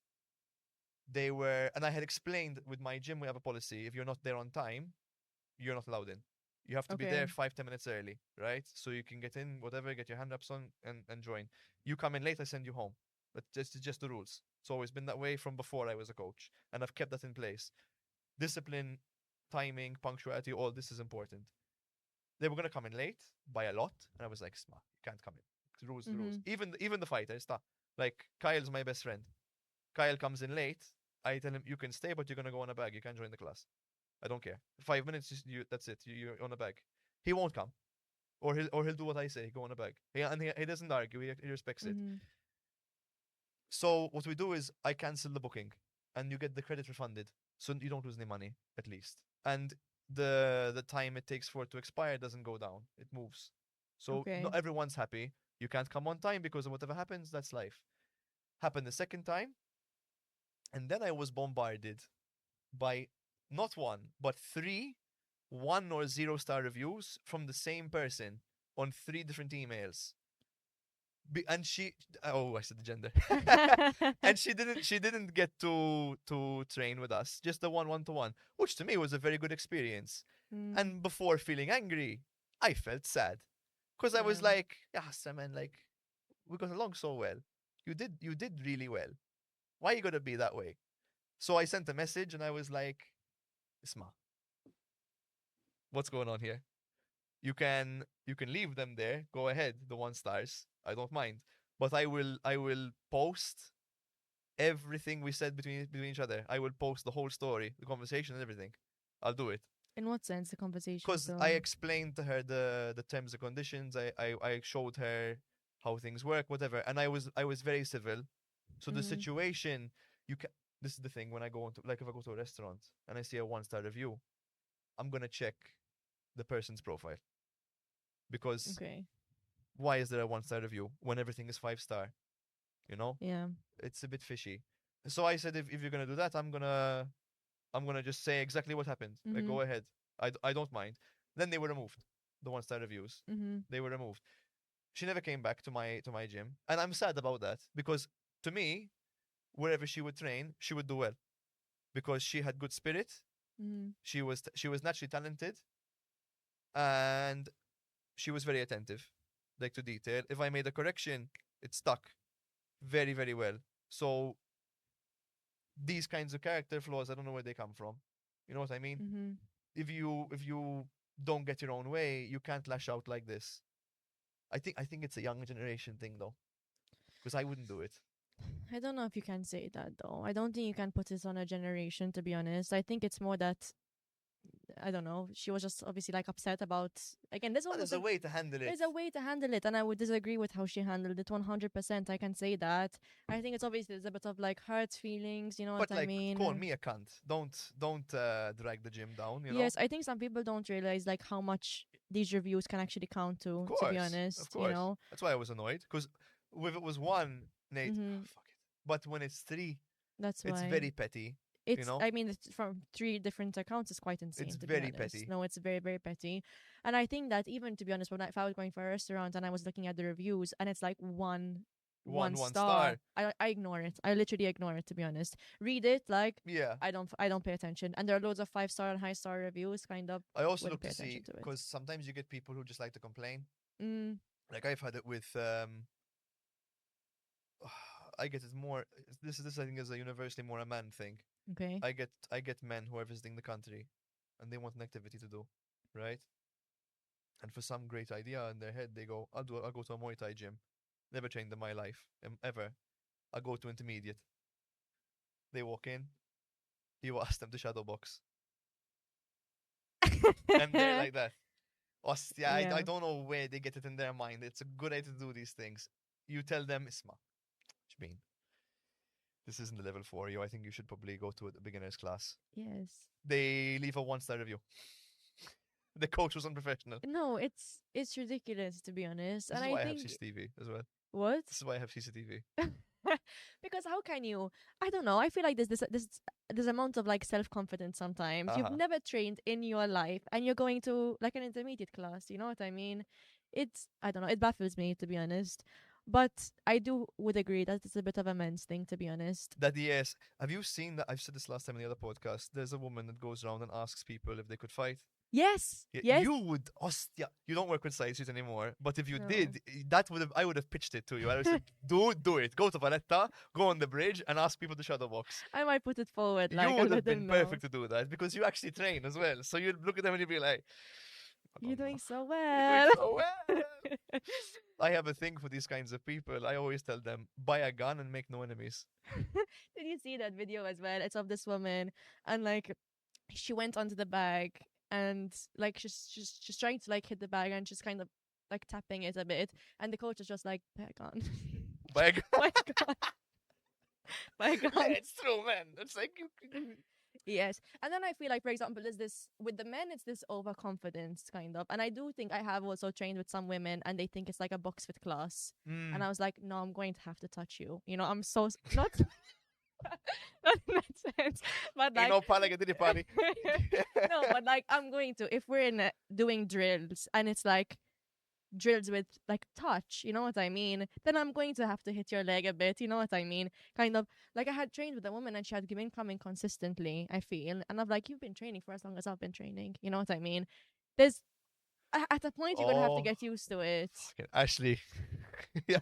And I had explained with my gym, we have a policy. If you're not there on time, you're not allowed in. You have to be there okay. 5-10 minutes early, right? So you can get in, whatever, get your hand ups on and join. You come in late, I send you home. But just the rules. It's always been that way from before I was a coach. And I've kept that in place. Discipline, timing, punctuality, all this is important. They were gonna come in late by a lot, and I was like, "Sma, you can't come in. The rules, the rules." Mm-hmm. Even the fighters, like Kyle's my best friend. Kyle comes in late. I tell him you can stay, but you're gonna go on a bag. You can't join the class. I don't care. 5 minutes, that's it. You're on a bag. He won't come, or he'll do what I say. Go on a bag. He doesn't argue. He respects it. Mm-hmm. So what we do is I cancel the booking, and you get the credit refunded, so you don't lose any money at least. And the time it takes for it to expire doesn't go down. It moves. So Okay. not everyone's happy. You can't come on time because of whatever happens. That's life. Happened the second time, and then I was bombarded by not one, but three 1 or 0 star reviews from the same person on 3 different emails. And I said the gender. And she didn't get to train with us, just the 1-to-1, which to me was a very good experience. Mm, And before feeling angry, I felt sad because I was yeah. like, yeah, man, like we got along so well. You did really well. Why you gotta be that way? So I sent a message and I was like, Isma, what's going on here? You can leave them there. Go ahead, the 1 stars. I don't mind. But I will post everything we said between each other. I will post the whole story, the conversation and everything. I'll do it. In what sense the conversations Because I though? explained to her the terms and conditions. I showed her how things work, whatever. And I was very civil. So the Mm-hmm. situation you can this is the thing when I go into like if I go to a restaurant and I see a 1 star review, I'm gonna check the person's profile because Okay. why is there a 1 star review when everything is 5 star? You know, Yeah. it's a bit fishy. So I said, if you're gonna do that, I'm gonna just say exactly what happened. Mm-hmm. Go ahead. I don't mind. Then they were removed. The 1 star reviews. Mm-hmm. They were removed. She never came back to my gym, and I'm sad about that because to me, wherever she would train, she would do well because she had good spirit. Mm-hmm. She was naturally talented, and she was very attentive, like to detail. If I made a correction, it stuck very well. So these kinds of character flaws, I don't know where they come from. You know what I mean? Mm-hmm. If you don't get your own way, you can't lash out like this. I think it's a young generation thing though. Because I wouldn't do it. I don't know if you can say that though. I don't think you can put this on a generation, to be honest. I think it's more that I don't know. She was just obviously like upset about again. This But one was there's a way to handle it. there's a way to handle it, and I would disagree with how she handled it 100%. I can say that. I think it's obviously there's a bit of like hurt feelings, you know But what I like, mean? call me a cunt. Don't drag the gym down. You know. Yes, I think some people don't realize like how much these reviews can actually count Of to be course, honest, of you course. know? That's why I was annoyed. Because if it was one, Nate, Mm-hmm. fuck it. But when it's three, That's it's why. very petty. It's, know? I mean, it's from 3 different accounts is quite insane, It's to be very honest. petty. No, it's very, very petty. And I think that even, to be honest, if I was going for a restaurant and I was looking at the reviews and it's like one One star, star. I ignore it. I literally ignore it, to be honest. Read it, like, Yeah. I don't pay attention. And there are loads of 5-star and high-star reviews, kind of. I also wouldn't look pay to see attention to it. because sometimes you get people who just like to complain. Mm, Like I've had it with I get it more. This I think is a universally more a man thing. okay. I get men who are visiting the country, and they want an activity to do, right? And for some great idea in their head, they go, I'll go to a Muay Thai gym. Never trained in my life, ever. I'll go to intermediate. They walk in, you ask them to shadow box, and they're like that. Yeah, Yeah. I don't know where they get it in their mind. It's a good idea to do these things. You tell them, Isma, mean, this isn't the level for you. I think you should probably go to a beginner's class. Yes. They leave a 1-star review. The coach was unprofessional. No, it's ridiculous, to be honest. This And is I why I have think CCTV as well. what? This is why I have CCTV. Because how can you? I don't know. I feel like this amount of like self-confidence sometimes. You've Uh-huh. never trained in your life and you're going to like an intermediate class, you know what I mean? I don't know, it baffles me, to be honest. But I would agree that it's a bit of a men's thing, to be honest. That yes. Have you seen that? I've said this last time in the other podcast. There's a woman that goes around and asks people if they could fight. Yes. Yes. You would, Ostia. You don't work with side suit anymore. But if you No. did, I would have pitched it to you. I would have said, do it. Go to Valletta, go on the bridge, and ask people to shadow box. I might put it forward. Like, You I'll would let have them been know. perfect to do that because you actually train as well. So you'd look at them and you'd be like, You're doing so You're well. doing so well. I have a thing for these kinds of people. I always tell them, buy a gun and make no enemies. Did you see that video as well? It's of this woman and like she went onto the bag and like she's trying to like hit the bag and she's kind of like tapping it a bit and the coach is just like bag on. Buy a gun. Bag on. Bag on. It's true, man. It's like Yes. And then I feel like, for example, there's this with the men, it's this overconfidence kind of. And I do think I have also trained with some women and they think it's like a box fit class. And I was like, no, I'm going to have to touch you. You know, I'm so not not in that sense. But like no panic, did party. no, but like I'm going to if we're in doing drills and it's like drills with like touch, you know what I mean, then I'm going to have to hit your leg a bit, you know what I mean, kind of like I had trained with a woman and she had been coming consistently, I feel, and I'm like, you've been training for as long as I've been training, you know what I mean. There's at a point you're gonna have to get used to it. Ashley, yeah,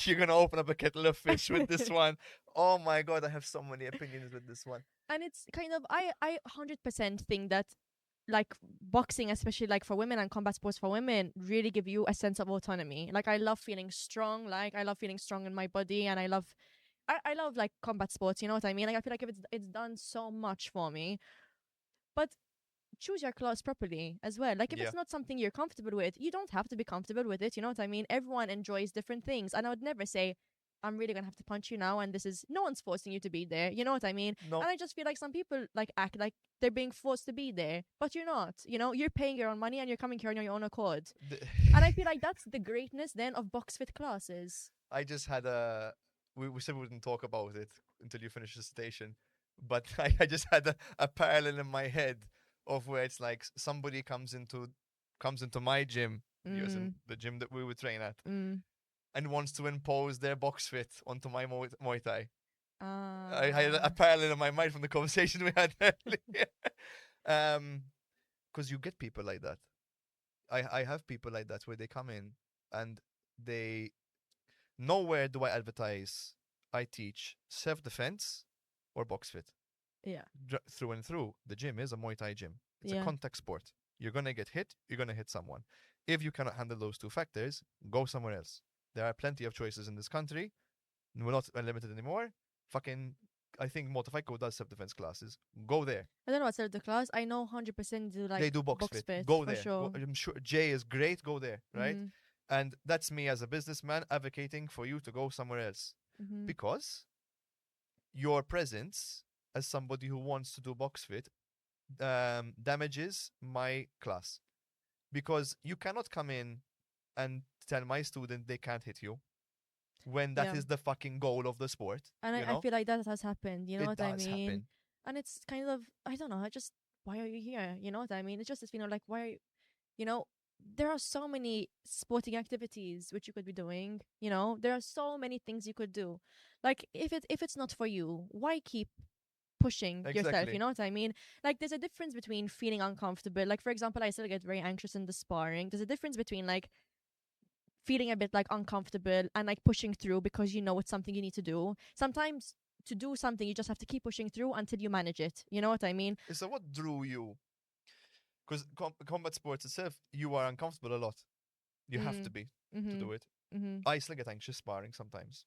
you're gonna open up a kettle of fish with this one. Oh my god, I have so many opinions with this one. And it's kind of I 100% think that like boxing, especially like for women and combat sports for women, really give you a sense of autonomy. Like I love feeling strong. Like I love feeling strong in my body, and I love like combat sports. You know what I mean? Like I feel like if it's done so much for me. But choose your class properly as well. Like if it's not something you're comfortable with, you don't have to be comfortable with it. You know what I mean? Everyone enjoys different things, and I would never say I'm really gonna have to punch you now and this is no one's forcing you to be there, you know what I mean? No. And I just feel like some people like act like they're being forced to be there, but you're not, you know, you're paying your own money and you're coming here on your own accord. And I feel like that's the greatness then of box fit classes. I just had we said we wouldn't talk about it until you finish the station, but I just had a parallel in my head of where it's like somebody comes into my gym, the gym that we would train at, and wants to impose their box fit onto my Muay Thai. I had a parallel in my mind from the conversation we had earlier. Because you get people like that. I have people like that where they come in and they nowhere do I advertise I teach self-defense or box fit. Yeah. Through and through, the gym is a Muay Thai gym. It's a contact sport. You're gonna get hit. You're gonna hit someone. If you cannot handle those two factors, go somewhere else. There are plenty of choices in this country. We're not unlimited anymore. Fucking, I think Motofico does self-defense classes. Go there. I don't know what's the class. I know 100% do like They do box fit. fit Go for there. sure. I'm sure Jay is great. Go there, right? Mm-hmm. And that's me as a businessman advocating for you to go somewhere else Mm-hmm. because your presence as somebody who wants to do box fit damages my class because you cannot come in and tell my student they can't hit you when that Yeah. is the fucking goal of the sport. And You I know, feel like that has happened. You know it what I does mean? happen. And it's kind of, I don't know. I just, why are you here? You know what I mean? It's just this feeling like, why are you, you know, there are so many sporting activities which you could be doing. You know, there are so many things you could do. Like if it's not for you, why keep pushing yourself? You Exactly. know what I mean? Like there's a difference between feeling uncomfortable. Like for example, I still get very anxious in the sparring. There's a difference between like feeling a bit like uncomfortable and like pushing through because you know it's something you need to do. Sometimes to do something you just have to keep pushing through until you manage it. You know what I mean? So what drew you? Because combat sports itself, you are uncomfortable a lot. You have to Mm. be to Mhm. do it. Mhm. I still get anxious sparring sometimes.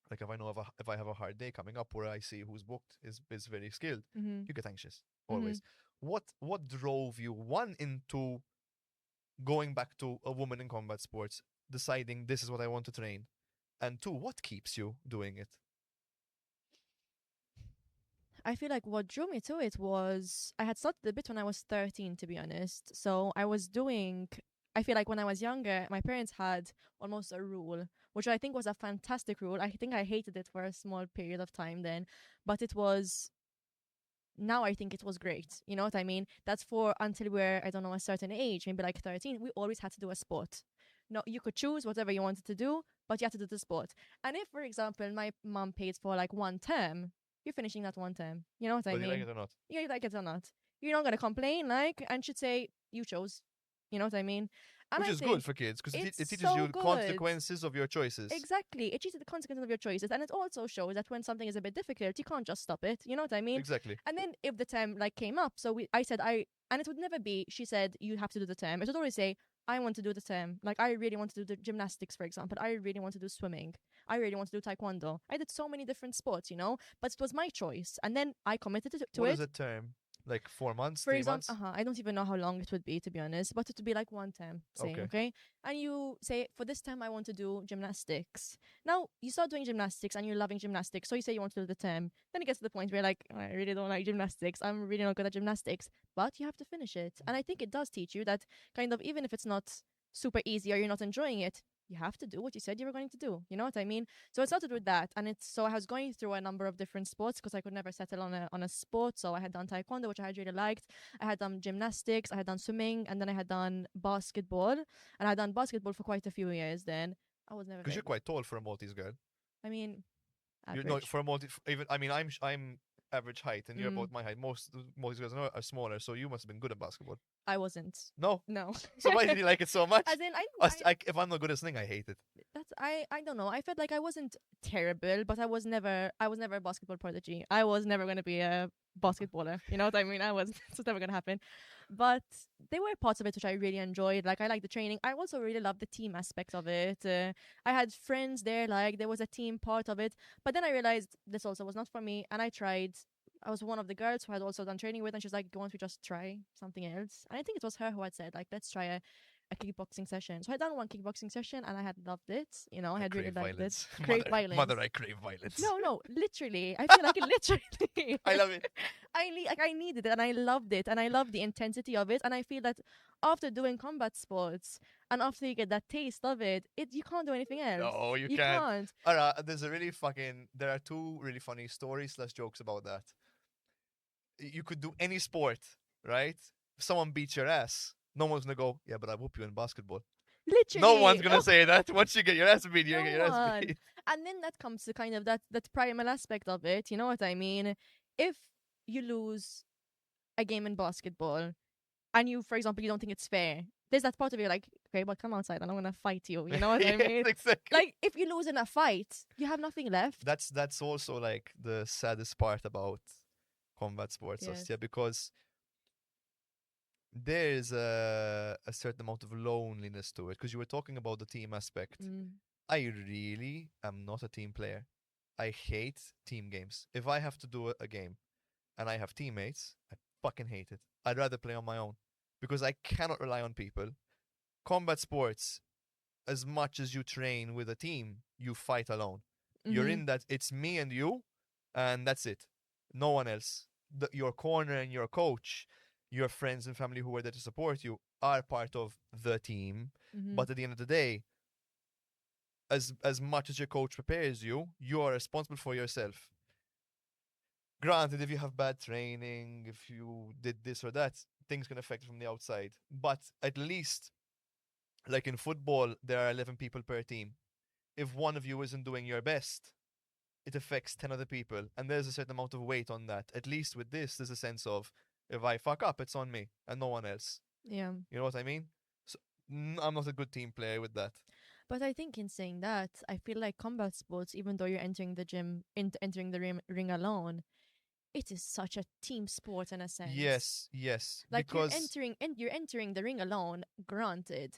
Like if I know if I have a hard day coming up where I see who's booked is very skilled, Mhm. you get anxious Mhm. always. What drove you one into going back to a woman in combat sports, deciding this is what I want to train, and two, what keeps you doing it? I feel like what drew me to it was I had started a bit when I was 13, to be honest. So I was doing, I feel like when I was younger, my parents had almost a rule, which I think was a fantastic rule. I think I hated it for a small period of time then, but it was, now I think it was great. You know what I mean? That's for until we're, I don't know, a certain age, maybe like 13, we always had to do a sport. No, you could choose whatever you wanted to do, but you had to do the sport. And if, for example, my mom paid for like one term, you're finishing that one term. You know what I Whether you like mean? it or not. Yeah, you like it or not. You're not gonna complain, like, and should say you chose. You know what I mean? And Which I is good think for kids because it's it teaches so you the good. consequences of your choices. Exactly. It teaches the consequences of your choices. And it also shows that when something is a bit difficult, you can't just stop it. You know what I mean? Exactly. And then if the term like came up, so I said and it would never be, she said, you have to do the term. It would always say, I want to do the term. Like, I really want to do the gymnastics, for example. I really want to do swimming. I really want to do taekwondo. I did so many different sports, you know, but it was my choice. And then I committed to What is it. a term? Like 4 months, For three example, months? I don't even know how long it would be, to be honest, but it would be like one term, say, Okay. okay? And you say, for this time, I want to do gymnastics. Now, you start doing gymnastics and you're loving gymnastics, so you say you want to do the term. Then it gets to the point where, like, I really don't like gymnastics. I'm really not good at gymnastics, but you have to finish it. And I think it does teach you that kind of, even if it's not super easy or you're not enjoying it, you have to do what you said you were going to do. You know what I mean? So it started with that, and it's so I was going through a number of different sports because I could never settle on a sport. So I had done taekwondo, which I had really liked. I had done gymnastics, I had done swimming, and then I had done basketball. And I had done basketball for quite a few years. Then I was never Because very you're good. quite tall for a Maltese girl. I mean, You're not average. for a Maltese. Even I mean, I'm average height, and you're Mm, about my height. Most Maltese girls are smaller, so you must have been good at basketball. I wasn't. No. No. So why did you like it so much? As in, If I'm not good at something, I hate it. that's I don't know. I felt like I wasn't terrible, but I was never a basketball prodigy. I was never gonna be a basketballer. You know what I mean? I was It's never gonna happen. But there were parts of it which I really enjoyed. Like I liked the training. I also really loved the team aspect of it. I had friends there. Like there was a team part of it. But then I realized this also was not for me, and I tried. I was one of the girls who had also done training with, and she's like, "Why don't we just try something else?" And I think it was her who had said, like, "Let's try a kickboxing session." So I done one kickboxing session and I had loved it. You know, I I had really crave liked it. violence. Crave violence. Mother, I crave violence. No, no, literally. I feel like literally. I love it. I needed it and I loved it and I loved the intensity of it and I feel that after doing combat sports and after you get that taste of it, you can't do anything else. No, you You can't. can't. Alright, there are two really funny stories slash jokes about that. You could do any sport, right? If someone beats your ass, no one's gonna go, yeah, but I whoop you in basketball. No one's Literally. gonna say that. Once you get your ass beat, you No get your ass one. beat. And then that comes to kind of that primal aspect of it. You know what I mean? If you lose a game in basketball and you, for example, you don't think it's fair, there's that part of you like, okay, but come outside and I'm gonna fight you. You know what I Yes, mean? exactly. Like if you lose in a fight, you have nothing left. That's also like the saddest part about combat sports, Yes. Astya, because there's a certain amount of loneliness to it because you were talking about the team aspect. Mm. I really am not a team player. I hate team games. If I have to do a game and I have teammates, I fucking hate it. I'd rather play on my own because I cannot rely on people. Combat sports, as much as you train with a team, you fight alone. You're Mm-hmm. in that, it's me and you, and that's it. No one else. Your corner and your coach, your friends and family who are there to support you are part of the team. Mm-hmm. But at the end of the day, as much as your coach prepares you, you are responsible for yourself. Granted, if you have bad training, if you did this or that, things can affect from the outside. But at least, like in football, there are 11 people per team. If one of you isn't doing your best, it affects 10 other people. And there's a certain amount of weight on that. At least with this, there's a sense of if I fuck up, it's on me and no one else. Yeah. You know what I mean? So I'm not a good team player with that. But I think in saying that, I feel like combat sports, even though you're entering the gym, entering the ring alone, it is such a team sport in a sense. Yes, yes. Like Because, you're entering the ring alone, granted,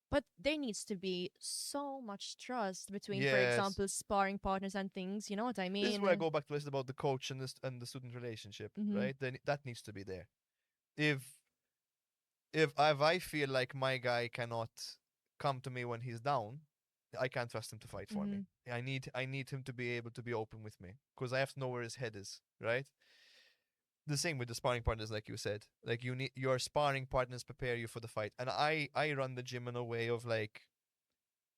but there needs to be so much trust between, for yes. example, sparring partners and things. You know what I This is where I mean? go back to this about the coach and the student relationship, Mm-hmm. right? Then that needs to be there. If if I feel like my guy cannot come to me when he's down, I can't trust him to fight for Mm-hmm. me. I need him to be able to be open with me because I have to know where his head is, right? The same with the sparring partners, like you said. Like you need your sparring partners prepare you for the fight, and I run the gym in a way of like,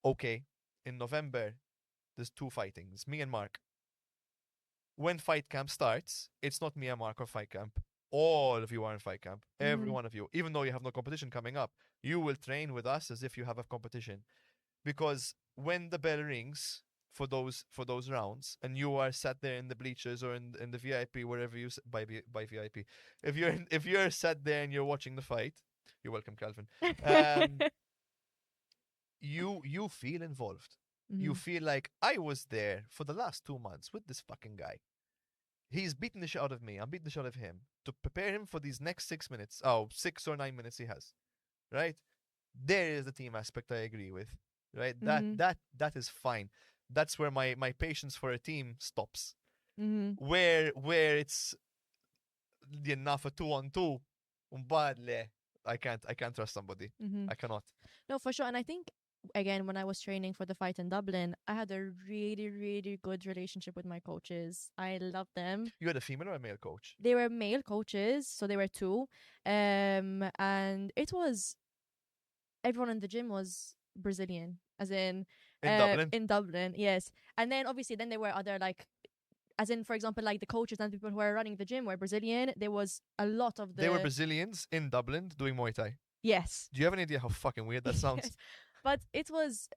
okay, in November there's two fightings, me and Mark. When fight camp starts, it's not me and Mark or fight camp. All of you are in fight camp. Every Mm-hmm. one of you. Even though you have no competition coming up, you will train with us as if you have a competition. Because when the bell rings for those rounds, and you are sat there in the bleachers or in the VIP wherever you by VIP, if you're sat there and you're watching the fight, you're welcome, Calvin. Um, you feel involved. You Mm-hmm. feel like I was there for the last 2 months with this fucking guy. He's beaten the shit out of me. I'm beating the shit out of him to prepare him for these next 6 minutes. Oh, 6 or 9 minutes he has. Right? There is the team aspect I agree with. Right? That Mm-hmm. that that is fine. That's where my patience for a team stops. Mm-hmm. Where it's enough a 2-on-2. Badly. I can't trust somebody. Mm-hmm. I cannot. No, for sure. And I think again, when I was training for the fight in Dublin, I had a really, really good relationship with my coaches. I loved them. You had a female or a male coach? They were male coaches, so they were two. And it was everyone in the gym was Brazilian, as In Dublin? in Dublin, yes. And then obviously then there were other like as in for example like the coaches and people who were running the gym were Brazilian. There was a lot of They were the Brazilians in Dublin doing Muay Thai. yes. Do you have any idea how fucking weird that sounds? Yes. But it was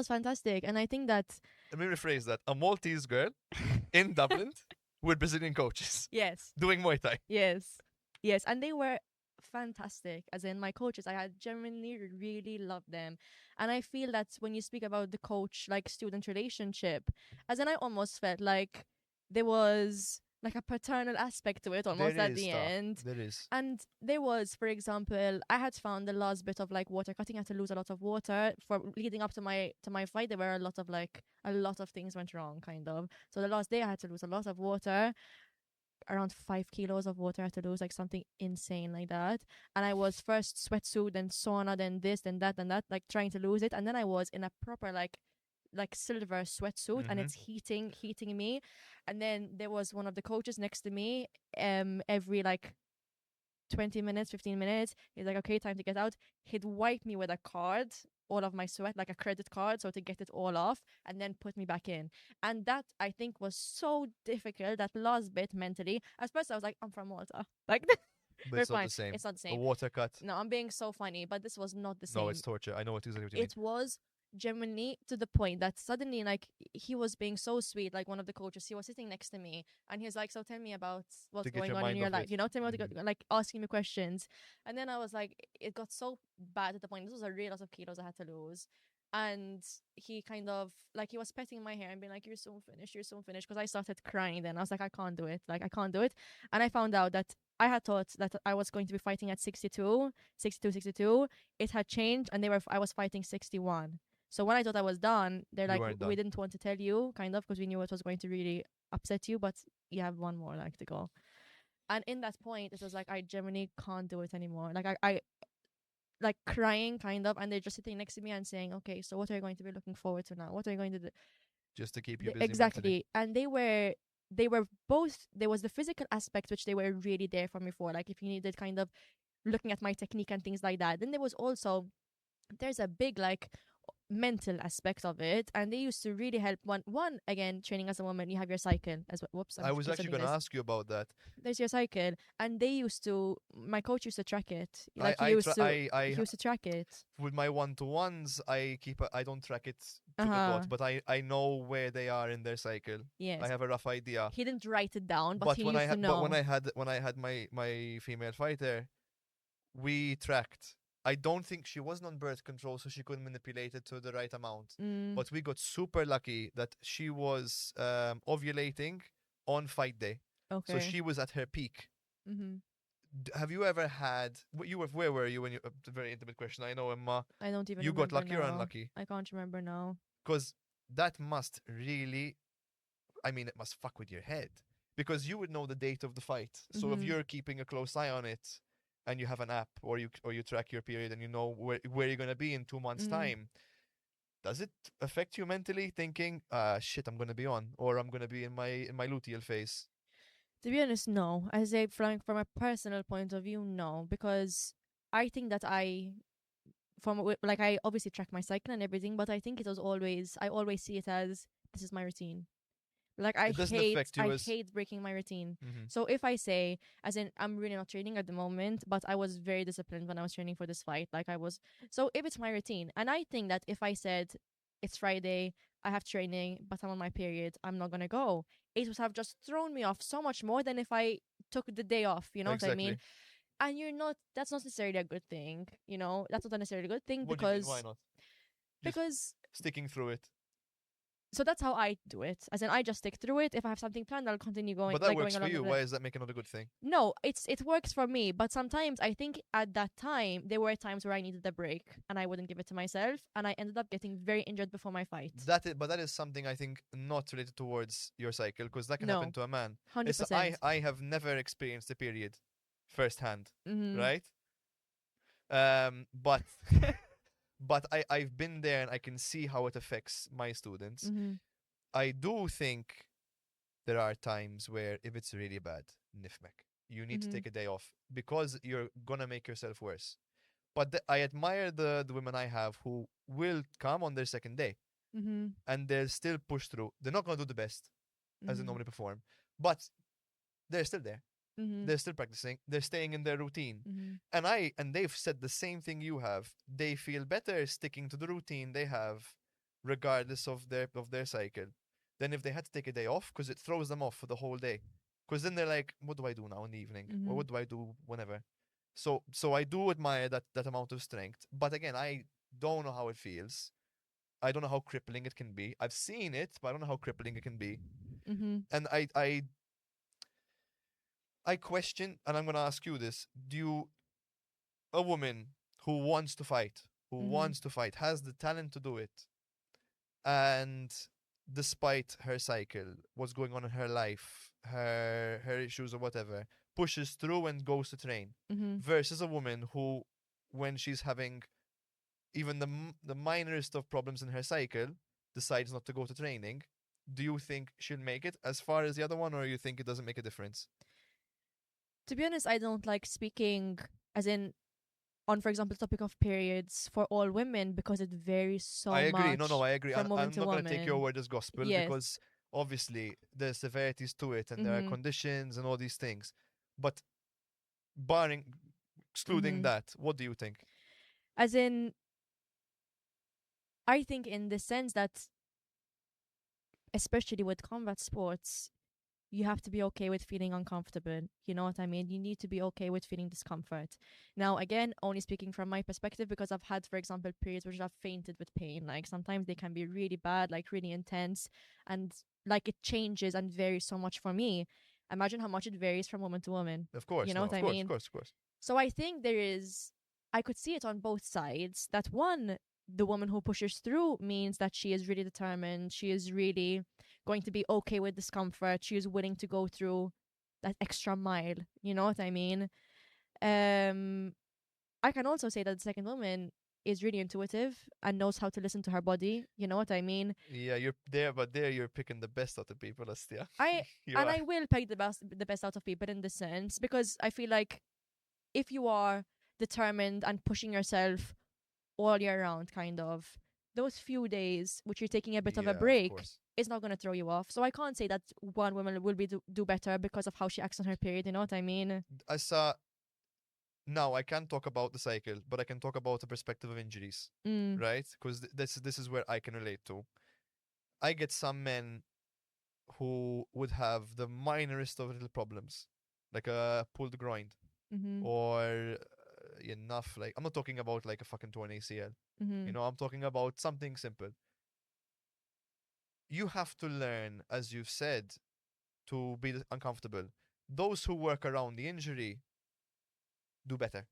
fantastic. And I think that Let me rephrase that. A Maltese girl in Dublin with Brazilian coaches yes. doing Muay Thai. Yes. Yes. And they were fantastic. As in my coaches, I had genuinely really loved them. And I feel that when you speak about the coach like student relationship, as in I almost felt like there was like a paternal aspect to it There almost at is the stuff. end. There is. And there was, for example, I had found the last bit of like water cutting. I had to lose a lot of water for leading up to my fight. There were a lot of things went wrong, kind of. So the last day I had to lose a lot of water, around 5 kilos of water I had to lose, like something insane like that. And I was first sweatsuit, then sauna, then this, then that, and that, like trying to lose it. And then I was in a proper like silver sweatsuit and Mm-hmm. it's heating me. And then there was one of the coaches next to me every like 20 minutes, 15 minutes. He's like, okay, time to get out. He'd wipe me with a card, all of my sweat, like a credit card, so to get it all off, and then put me back in. And that, I think, was so difficult, that last bit mentally. At first, I was like, I'm from Malta. Like, But we're it's not fine. the same. It's not the A same. water cut. No, I'm being so funny, but this was not the No, same. it's torture. I know exactly what you mean. It was genuinely to the point that suddenly like he was being so sweet, like one of the coaches, he was sitting next to me and he's like, so tell me about what's To get going your on in mind your off life, it. you know, tell me what Mhm. like asking me questions. And then I was like, it got so bad at the point, this was a real lot of kilos I had to lose. and he kind of like he was petting my hair and being like, "You're soon finished, you're soon finished," because I started crying. Then I was like, "I can't do it, like I can't do it," and I found out that I had thought that I was going to be fighting at 62, 62, 62. It had changed, and I was fighting 61. So when I thought I was done, they're You like, weren't "We done. didn't want to tell you," kind of, because we knew it was going to really upset you, but you have one more like to go. And in that point, it was like I genuinely can't do it anymore. Like I like crying kind of, and they're just sitting next to me and saying, "Okay, so what are you going to be looking forward to now? What are you going to do?" Just to keep you busy mentally. Exactly. And they were both, there was the physical aspect which they were really there for me for, like if you needed kind of looking at my technique and things like that. Then there was also, there's a big like mental aspect of it, and they used to really help. One again, training as a woman, you have your cycle as well. Whoops, I'm I was keep actually saying going to this. ask you about that. There's your cycle, and they used to, my coach used to track it, I like I try he used to track it. with my one-to-ones, I don't track it to the Uh-huh. dot, but I know where they are in their cycle. I Yes. have a rough idea. He didn't write it down, but But he used to but know. when I had my female fighter, we tracked. I don't think she wasn't on birth control, so she couldn't manipulate it to the right amount. Mm, But we got super lucky that she was ovulating on fight day, so okay. she was at her peak. Mm-hmm. Have you ever had? You were where were you when you? A very intimate question. I know, Emma. I don't even You got remember lucky or now. unlucky? I can't remember now. Because that must really, I mean, it must fuck with your head. Because you would know the date of the fight. So if Mm-hmm. you're keeping a close eye on it and you have an app or you track your period and you know where you're gonna be in 2 months' Mm-hmm. time, does it affect you mentally thinking, shit, I'm gonna be on or I'm gonna be in my luteal phase? To be honest, no. I say from a personal point of view, no, because I think that like I obviously track my cycle and everything, but I think it was always, I always see it as this is my routine. Like It doesn't affect I you as hate breaking my routine. hmm So if I say, as in, I'm really not training at the moment, but I was very disciplined when I was training for this fight. Like I was, so if it's my routine, and I think that if I said it's Friday, I have training, but I'm on my period, I'm not gonna go. It would have just thrown me off so much more than if I took the day off. You know what I mean? exactly. And you're not. That's not necessarily a good thing. You know, that's not necessarily a good thing What do you mean? Why not? Just because sticking through it. so that's how I do it. As in, I just stick through it. If I have something planned, I'll continue going, But that like works going for along you. with Why it. is that make another good thing? No, it works for me. But sometimes I think at that time there were times where I needed a break and I wouldn't give it to myself, and I ended up getting very injured before my fight. But that is something I think not related towards your cycle because that can happen No, to a man. hundred It's percent. I have never experienced a period firsthand, Mhm. right? But but I've been there and I can see how it affects my students. Mhm. I do think there are times where if it's really bad, nifmek, you need to Mhm. take a day off because you're gonna make yourself worse. But I admire the women I have who will come on their second day Mhm. and they'll still push through. They're not gonna do the best as they Mhm. normally perform, but they're still there. Mhm. They're still practicing. They're staying in their routine. Mhm. And they've said the same thing you have. They feel better sticking to the routine they have, regardless of their cycle, than if they had to take a day off because it throws them off for the whole day. Because then they're like, what do I do now in the evening? Or Mhm. what do I do whenever? So I do admire that amount of strength. But again, I don't know how it feels. I don't know how crippling it can be. I've seen it, but I don't know how crippling it can be. Mhm. And I question, and I'm gonna ask you this: Do you, a woman who Mhm. wants to fight, has the talent to do it, and despite her cycle, what's going on in her life, her issues or whatever, pushes through and goes to train, Mhm. versus a woman who, when she's having even the minorest of problems in her cycle, decides not to go to training? Do you think she'll make it as far as the other one, or you think it doesn't make a difference? To be honest, I don't like speaking as in on, for example, the topic of periods for all women because it varies I so agree. No, much I agree. from woman I'm to not going to take your woman. word as gospel Yes. because obviously there's severities to it and there are Mhm. conditions and all these things. But barring, excluding Mhm. that, what do you think? As in, I think in the sense that, especially with combat sports, you have to be okay with feeling uncomfortable. You know what I mean? You need to be okay with feeling discomfort. Now, again, only speaking from my perspective, because I've had, for example, periods which I've fainted with pain. Like sometimes they can be really bad, like really intense, and like it changes and varies so much for me. Imagine how much it varies from woman to woman. Of You course, know no, what of I course, of mean? course, of course. So I think I could see it on both sides. That one, the woman who pushes through means that she is really determined. She is really going to be okay with discomfort. She is willing to go through that extra mile. You know what I mean? Um, I can also say that the second woman is really intuitive and knows how to listen to her body. You know what I mean? Yeah, you're there, but there you're picking the best out of people, Astia. I You and are. I will pick the best out of people in this sense, because I feel like if you are determined and pushing yourself all year round, kind of, those few days which you're taking a bit of a Yeah, of break course. is not going to throw you off. So I can't say that one woman will do better because of how she acts on her period. You know what I mean? I saw. Now I can't talk about the cycle, but I can talk about the perspective of injuries, Mm. right? Because this is where I can relate to. I get some men who would have the minorest of little problems, like a pulled groin Mhm. or enough. Like I'm not talking about like a fucking torn ACL. Mhm. I'm talking about something simple. You have to learn, as you've said, to be uncomfortable. Those who work around the injury do better.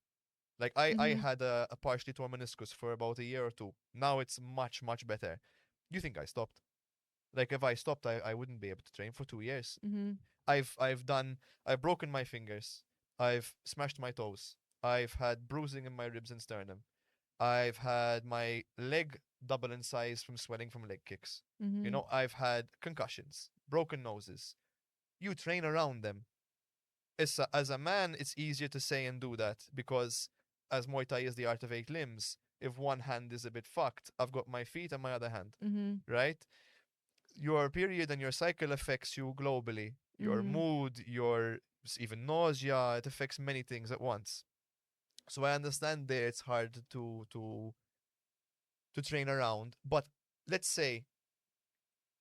Like I Mhm. had a partially torn meniscus for about a year or two. Now it's much, much better. You think I stopped? Like if I stopped, I wouldn't be able to train for 2 years. Mhm. I've broken my fingers. I've smashed my toes. I've had bruising in my ribs and sternum. I've had my leg double in size from swelling from leg kicks. Mhm. I've had concussions, broken noses. You train around them. As a man, it's easier to say and do that because, as Muay Thai is the art of 8 limbs, if one hand is a bit fucked, I've got my feet and my other hand, Mhm. right? Your period and your cycle affects you globally. Your Mhm. mood, your even nausea, it affects many things at once. So I understand there it's hard to train around, but let's say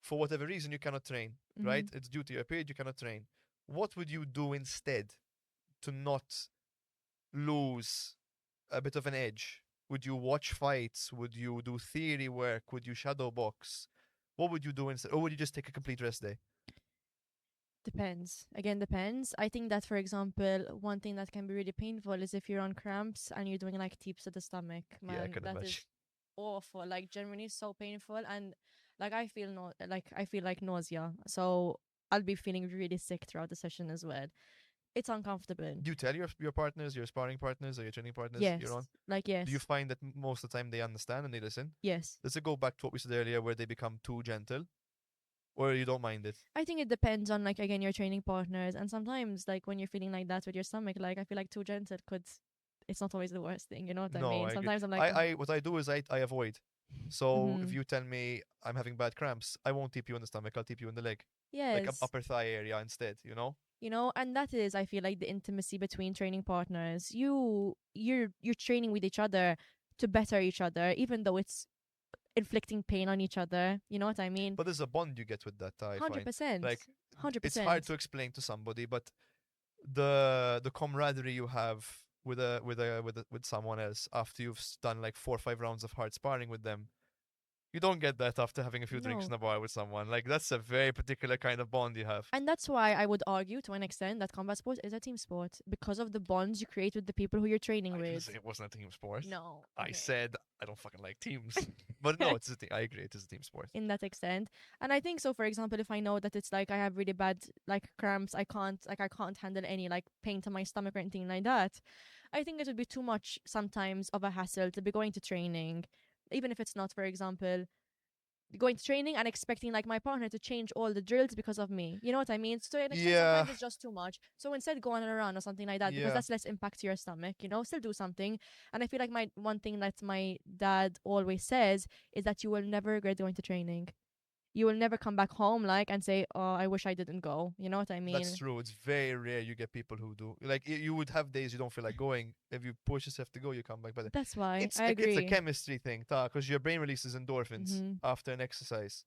for whatever reason you cannot train, right? Mhm. It's due to your period you cannot train. What would you do instead to not lose a bit of an edge? Would you watch fights? Would you do theory work? Would you shadow box? What would you do instead? Or would you just take a complete rest day? Depends. Again, depends. I think that, for example, one thing that can be really painful is if you're on cramps and you're doing like tips to the stomach. Yeah, I Man, can that imagine. is awful. Like genuinely so painful, and like I feel no, like I feel like nausea. So I'll be feeling really sick throughout the session as well. It's uncomfortable. Do you tell your partners, your sparring partners, or your training partners you're Yes. on? Like Do you yes. find that most of the time they understand and they listen? Yes. Does it go back to what we said earlier where they become too gentle? Or you don't mind it? I think it depends on like again your training partners, and sometimes like when you're feeling like that with your stomach, like I feel like too gentle could. It's not always the worst thing, you know what I No, mean? I agree. Sometimes I'm like, I what I do is I avoid. So if mm-hmm. you tell me I'm having bad cramps, I won't tip you in the stomach, I'll tip you in the leg. Like Yes. upper thigh area instead, you know? And that is, I feel like, the intimacy between training partners. You're training with each other to better each other, even though it's inflicting pain on each other. You know what I mean? But there's a bond you get with that, I Hundred find. percent, Like hundred it's hard percent. to explain to somebody, but the camaraderie you have with someone else after you've done like 4 or 5 rounds of hard sparring with them, you don't get that after having a few drinks No. in a bar with someone. Like that's a very particular kind of bond you have. And that's why I would argue to an extent that combat sport is a team sport because of the bonds you create with the people who you're training I didn't say with. it wasn't a team sport. No, I said I don't fucking like teams. But no, it's a team. I agree, it is a team sport. in that extent. And I think so, for example, if I know that it's like I have really bad like cramps, I can't handle any like pain to my stomach or anything like that, I think it would be too much sometimes of a hassle to be going to training, even if it's not, for example, going to training and expecting like my partner to change all the drills because of me. You know what I mean? So to an extent, Yeah, sometimes it's just too much. So instead, go on a run or something like that because yeah. that's less impact to your stomach. Still do something. And I feel like my one thing that my dad always says is that you will never regret going to training. You will never come back home like and say, "Oh, I wish I didn't go." You know what I That's mean? true. It's very rare you get people who do. Like you would have days you don't feel like going. If you push yourself to go, you come back better. That's why It's I it's a agree. chemistry thing, because your brain releases endorphins Mhm. after an exercise.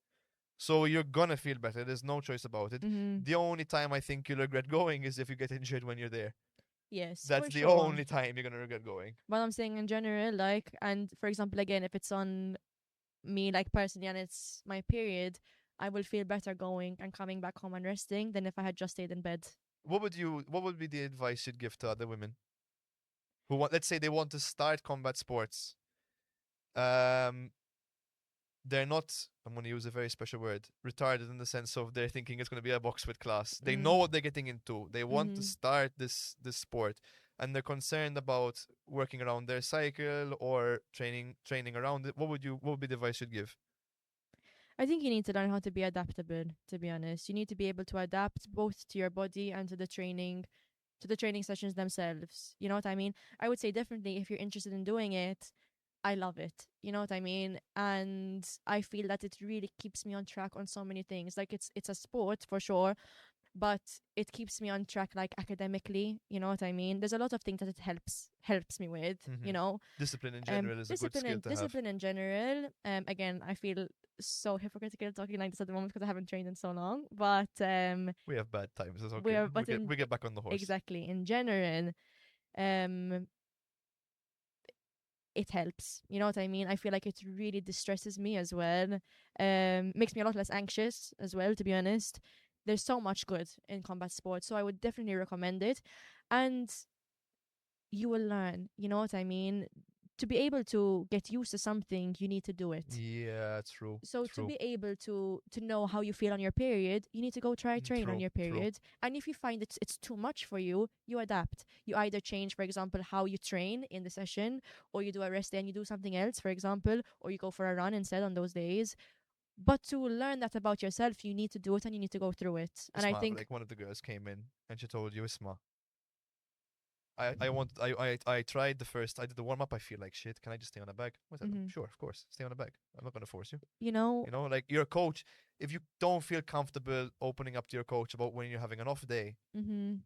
So you're gonna feel better. There's no choice about it. Mhm. The only time I think you'll regret going is if you get injured when you're there. Yes, That's for the sure. only time you're gonna regret going. But I'm saying in general, like, and for example, again, if it's on me, like personally, and it's my period, I will feel better going and coming back home and resting than if I had just stayed in bed. What would be the advice you'd give to other women who want, let's say they want to start combat sports? Um, they're not, I'm going to use a very special word, retarded in the sense of they're thinking it's going to be a box fit class. They know Mm. what they're getting into. They want to Mhm. start this sport, and they're concerned about working around their cycle or training around it. What would be the advice you'd give? I think you need to learn how to be adaptable, to be honest. You need to be able to adapt both to your body and to the training sessions themselves. You know what I mean? I would say definitely if you're interested in doing it, I love it. You know what I mean? And I feel that it really keeps me on track on so many things. Like it's a sport for sure, but it keeps me on track like academically. You know what I mean? There's a lot of things that it helps me with. Hmm. You know, Discipline in general is a good skill to have. discipline in general. Again, I feel so hypocritical talking like this at the moment because I haven't trained in so long. But We have bad times. It's okay. we're but in We get back on the horse. exactly in general, um, it helps. You know what I mean? I feel like it really distresses me as well. Makes me a lot less anxious as well, to be honest. There's so much good in combat sports, so I would definitely recommend it. And you will learn, you know what I mean? To be able to get used to something, you need to do it. Yeah, true, So to true, be able to know how you feel on your period, you need to go try train on true, your true. period. And if you find it's too much for you, you adapt. You either change, for example, how you train in the session, or you do a rest day and you do something else, for example, or you go for a run instead on those days. But to learn that about yourself, you need to do it and you need to go through it. And I Isma, think like one of the girls came in and she told you, Isma, I tried the first, I did the warm up. I feel like shit. Can I just stay on a bag? I said, mhm, sure, of course, stay on a bag. I'm not gonna force you. you know, You know, like you're a coach. If you don't feel comfortable opening up to your coach about when you're having an off day, mhm,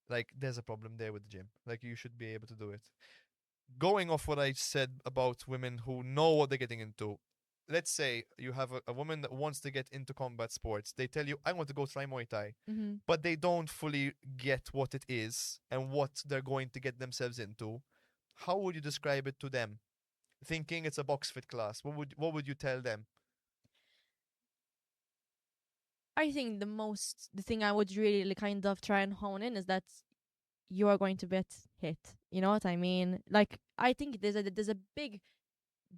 like there's a problem there with the gym. Like you should be able to do it. Going off what I said about women who know what they're getting into, let's say you have a woman that wants to get into combat sports. They tell you, I want to go try Muay Thai, mhm. but they don't fully get what it is and what they're going to get themselves into. How would you describe it to them? Thinking it's a box fit class, what would you tell them? I think the thing I would really kind of try and hone in is that you are going to get hit. You know what I mean? Like I think there's a big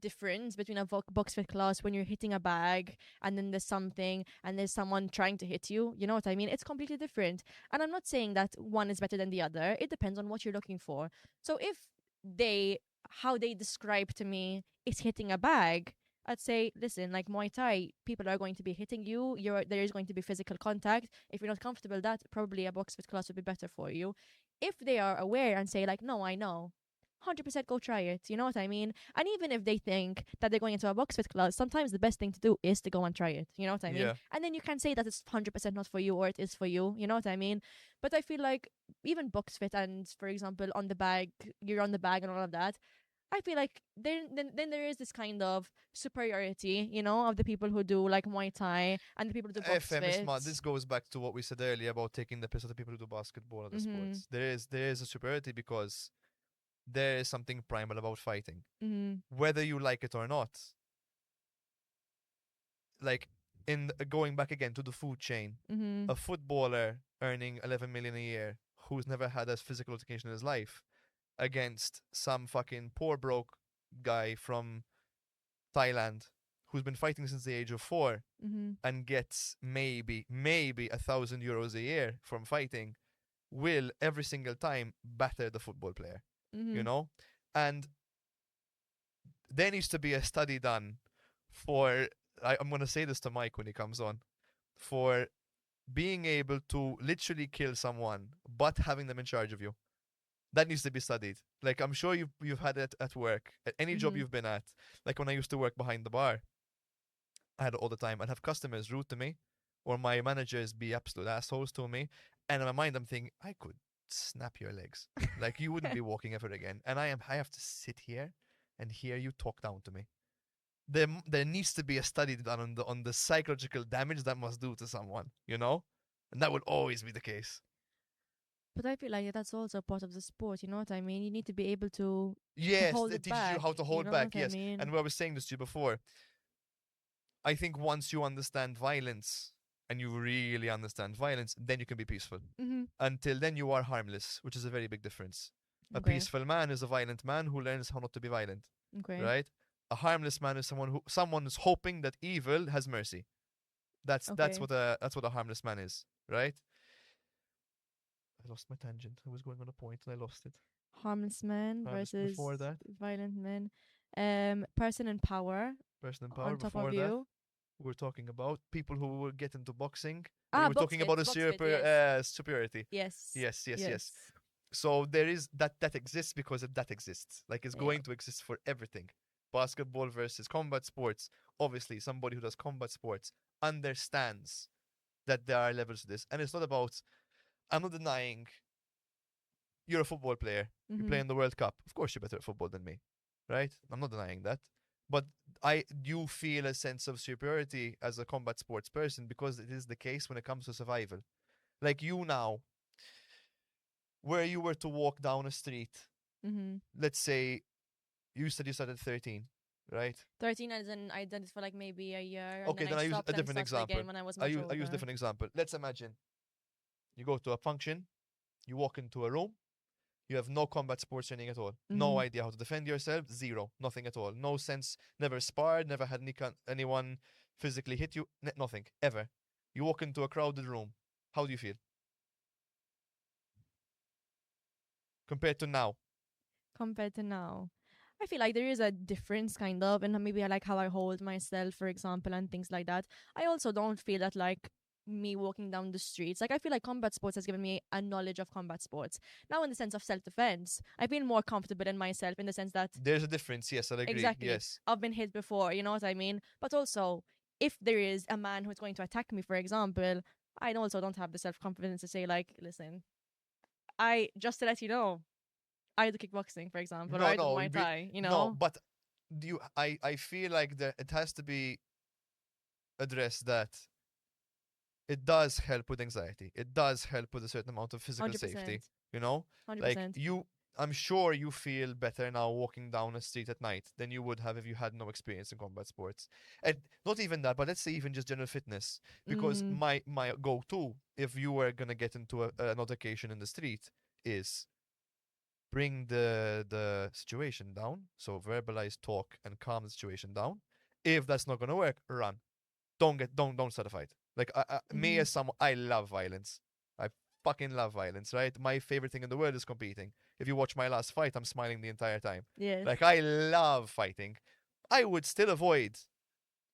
difference between a box fit class when you're hitting a bag and then there's something and there's someone trying to hit you. You know what I mean? It's completely different. And I'm not saying that one is better than the other. It depends on what you're looking for. So if they how they describe to me is hitting a bag, I'd say, listen, like Muay Thai, people are going to be hitting you. There is going to be physical contact. If you're not comfortable with that, probably a box fit class would be better for you. If they are aware and say like, no, I know, 100% go try it. You know what I mean? And even if they think that they're going into a box fit class, sometimes the best thing to do is to go and try it. You know what I mean? Yeah. And then you can say that it's 100% not for you or it is for you. You know what I mean? But I feel like even box fit and, for example, on the bag, you're on the bag and all of that. I feel like then there is this kind of superiority, you know, of the people who do like Muay Thai and the people who do box FM is fit. smart. This goes back to what we said earlier about taking the piss of the people who do basketball or other Mhm. sports. There is a superiority because there is something primal about fighting. Mhm. Whether you like it or not, like going back again to the food chain, Mhm. a footballer earning 11 million a year who's never had a physical education in his life against some fucking poor broke guy from Thailand who's been fighting since the age of 4 Mhm. and gets maybe €1,000 a year from fighting will every single time batter the football player, you Mhm. know? And there needs to be a study done for, I'm going to say this to Mike when he comes on, for being able to literally kill someone but having them in charge of you. That needs to be studied. Like I'm sure you've had it at work, at any job Mhm. you've been at. Like when I used to work behind the bar, I had it all the time. I'd have customers rude to me, or my managers be absolute assholes to me, and in my mind I'm thinking I could snap your legs. Like you wouldn't be walking ever again, and I have to sit here and hear you talk down to me. there needs to be a study done on the psychological damage that must do to someone, you know, and that will always be the case. But I feel like that's also part of the sport. You know what I mean? You need to be able to Yes, hold it it teaches you back. how to You hold know back. what I Yes, mean? and I was saying this to you before. I think once you understand violence and you really understand violence, then you can be peaceful. Mm-hmm. Until then, you are harmless, which is a very big difference. A Okay. peaceful man is a violent man who learns how not to be violent, Okay. right? A harmless man is someone who's hoping that evil has mercy. Okay. That's what a harmless man is, right? I lost my tangent. I was going on a point and I lost it. Harmless man Harmless versus before that, violent men. Person in power person in power on top of before that. you. We're talking about people who will get into boxing. Ah, You were box talking fit. about the Box fit. Yes. superiority. Yes. Yes, yes, yes. Yes. So there is that exists because that exists. Like it's Yeah. going to exist for everything. Basketball versus combat sports. Obviously, somebody who does combat sports understands that there are levels to this, and it's not about. I'm not denying you're a football player. You play Mm-hmm. in the World Cup. Of course, you're better at football than me, right? I'm not denying that. But I do feel a sense of superiority as a combat sports person because it is the case when it comes to survival. Like you now, where you were to walk down a street, Mm-hmm. let's say you said you started at 13, right? 13 as in I did it for like maybe a year and Okay, then I then I use stopped a and different started example. again when I was I much use a older. different example. Let's imagine you go to a function, you walk into a room, you have no combat sports training at all. No Mm-hmm. idea how to defend yourself. Zero. Nothing at all. No sense. Never sparred. Never had anyone physically hit you. Nothing. Ever. You walk into a crowded room. How do you feel compared to now? Compared to now. I feel like there is a difference kind of and maybe I like how I hold myself, for example, and things like that. I also don't feel that like me walking down the streets. Like I feel like combat sports has given me a knowledge of combat sports. Now in the sense of self defense, I feel more comfortable in myself in the sense that There's a difference. Yes, I'll agree. exactly Yes. I've been hit before, you know what I mean? But also if there is a man who's going to attack me, for example, I also don't have the self confidence to say like, listen, I just to let you know, I do kickboxing, for example, or No, I do no, Muay Thai, you no. know? But I feel like it has to be addressed that it does help with anxiety. It does help with a certain amount of physical safety. 100%. You know, like 100%. I'm sure you feel better now walking down a street at night than you would have if you had no experience in combat sports. And not even that, but let's say even just general fitness. Because Mm, my go-to, if you were gonna get into an altercation in the street, is bring the situation down. So verbalize, talk, and calm the situation down. If that's not gonna work, run. Don't start a fight. Like me mm-hmm. as someone, I love violence. I fucking love violence, right? My favorite thing in the world is competing. If you watch my last fight, I'm smiling the entire time. Yes. Like I love fighting. I would still avoid.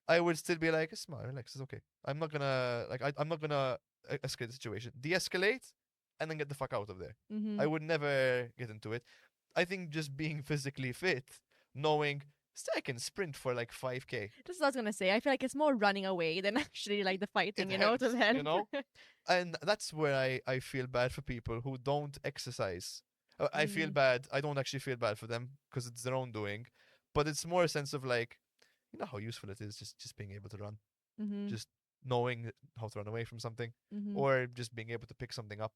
I would still be like, smile, relax, it's okay. I'm not gonna I'm not gonna escalate the situation. De-escalate, and then get the fuck out of there. Mm-hmm. I would never get into it. I think just being physically fit, knowing I can sprint for like 5K. That's what I was gonna say. I feel like it's more running away than actually like the fighting, It you know, to helps, help. you know? And that's where I feel bad for people who don't exercise. I feel mm, bad. I don't actually feel bad for them because it's their own doing. But it's more a sense of like, you know how useful it is just being able to run. mm-hmm. Just knowing how to run away from something. Mm-hmm. Or just being able to pick something up.